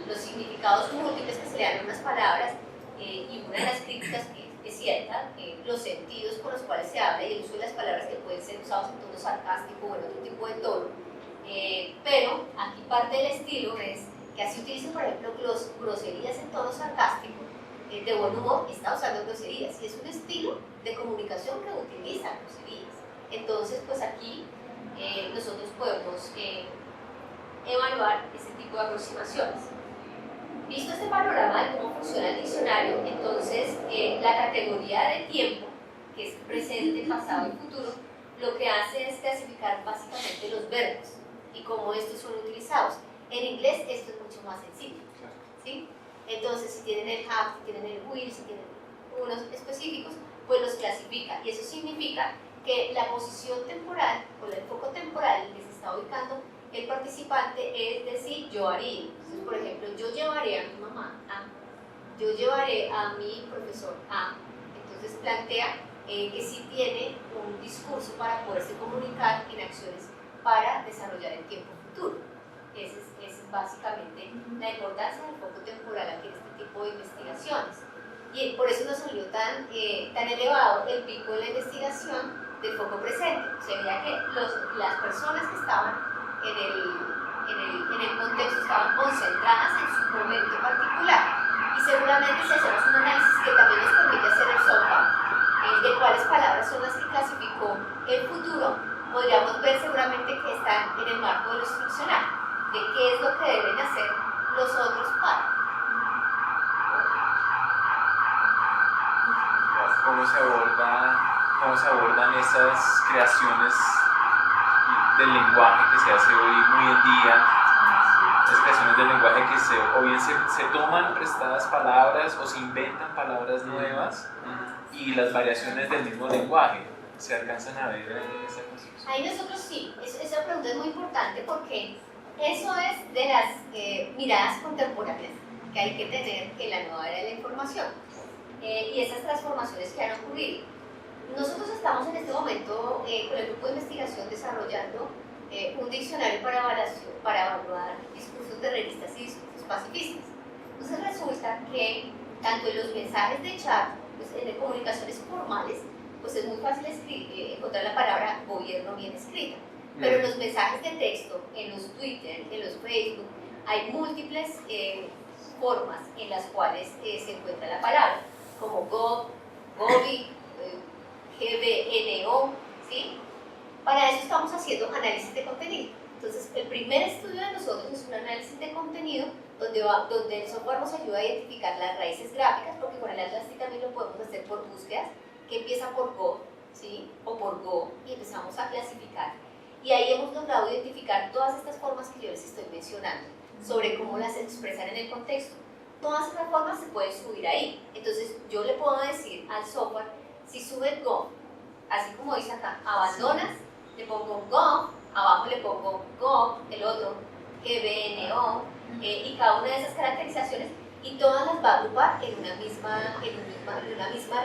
C: los significados múltiples que se le dan a unas palabras, y una de las críticas que es cierta, los sentidos con los cuales se habla y el uso de las palabras que pueden ser usados en tono sarcástico o en otro tipo de tono, pero aquí parte del estilo es que así utilicen, por ejemplo, groserías en tono sarcástico, de buen humor, está usando groserías, y es un estilo de comunicación que utiliza groserías. Entonces, pues aquí nosotros podemos evaluar ese tipo de aproximaciones. Visto este panorama de cómo funciona el diccionario, entonces la categoría de tiempo, que es presente, pasado y futuro, lo que hace es clasificar básicamente los verbos y cómo estos son utilizados. En inglés esto es mucho más sencillo, ¿sí? Entonces, si tienen el have, si tienen el will, si tienen unos específicos, pues los clasifica, y eso significa que la posición temporal o el foco temporal en que se está ubicando el participante es decir, yo haría. Entonces, por ejemplo, yo llevaré a mi mamá a, yo llevaré a mi profesor a. Entonces plantea que sí tiene un discurso para poderse comunicar en acciones para desarrollar el tiempo futuro. Esa es básicamente la importancia del foco temporal aquí en este tipo de investigaciones. Y por eso nos salió tan elevado el pico de la investigación del foco presente. O sea, veía que las personas que estaban en el contexto estaban concentradas en su momento particular. Y seguramente si hacemos un análisis que también nos permite hacer el SOFA, de cuáles palabras son las que clasificó el futuro, podríamos ver seguramente que están en el marco de lo instruccional, de qué es lo que deben hacer los otros para.
D: ¿Cómo se abordan esas creaciones del lenguaje que se hace hoy muy en día? Esas creaciones del lenguaje que o bien se toman prestadas palabras o se inventan palabras nuevas, y las variaciones del mismo lenguaje se alcanzan a ver en esa construcción.
C: Ahí nosotros sí, esa pregunta es muy importante porque eso es de las miradas contemporáneas que hay que tener en la nueva era de la información, y esas transformaciones que han ocurrido. Nosotros estamos en este momento con el grupo de investigación desarrollando un diccionario para evaluar discursos terroristas y discursos pacifistas. Entonces resulta que tanto en los mensajes de chat, pues en comunicaciones formales, pues es muy fácil encontrar la palabra gobierno bien escrita. Pero en los mensajes de texto, en los Twitter, en los Facebook, hay múltiples formas en las cuales se encuentra la palabra, como gobi, GBNO, ¿sí? Para eso estamos haciendo análisis de contenido. Entonces, el primer estudio de nosotros es un análisis de contenido donde el software nos ayuda a identificar las raíces gráficas, porque con el Atlas también lo podemos hacer por búsquedas, que empieza por Go, ¿sí? O por Go, y empezamos a clasificar. Y ahí hemos logrado identificar todas estas formas que yo les estoy mencionando, sobre cómo las expresan en el contexto. Todas esas formas se pueden subir ahí. Entonces yo le puedo decir al software, si sube Go, así como dice acá, abandonas, le pongo Go, abajo le pongo Go, el otro, GBNO, y cada una de esas caracterizaciones, y todas las va a agrupar en una misma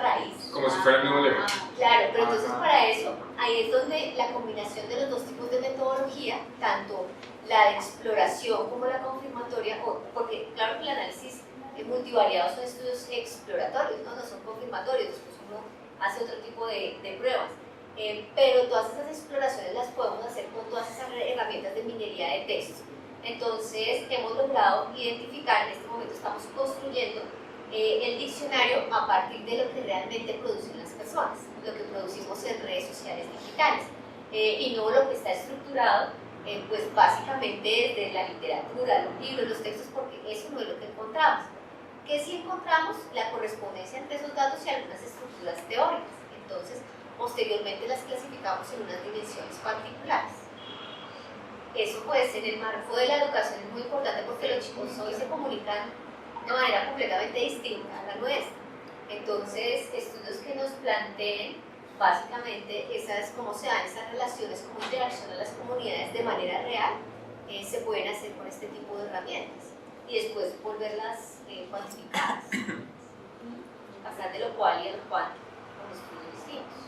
C: raíz.
F: Como si fuera el mismo lenguaje.
C: Claro, pero entonces para eso, ahí es donde la combinación de los dos tipos de metodología, tanto la de exploración como la confirmatoria, porque claro que el análisis multivariado son estudios exploratorios, no son confirmatorios, después uno hace otro tipo de pruebas. Pero todas esas exploraciones las podemos hacer con todas esas herramientas de minería de texto. Entonces hemos logrado identificar, en este momento estamos construyendo el diccionario a partir de lo que realmente producen las personas, lo que producimos en redes sociales digitales, y no lo que está estructurado pues básicamente desde la literatura, los libros, los textos, porque eso no es lo que encontramos. ¿Qué sí encontramos? La correspondencia entre esos datos y algunas estructuras teóricas. Entonces, posteriormente las clasificamos en unas dimensiones particulares. Eso pues en el marco de la educación es muy importante porque los chicos hoy se comunican de manera completamente distinta a la nuestra. Entonces, estudios que nos planteen básicamente cómo se dan esas relaciones, cómo interaccionan las comunidades de manera real, se pueden hacer con este tipo de herramientas y después volverlas cuantificadas, pasar de lo cual y a lo cual con estudios distintos.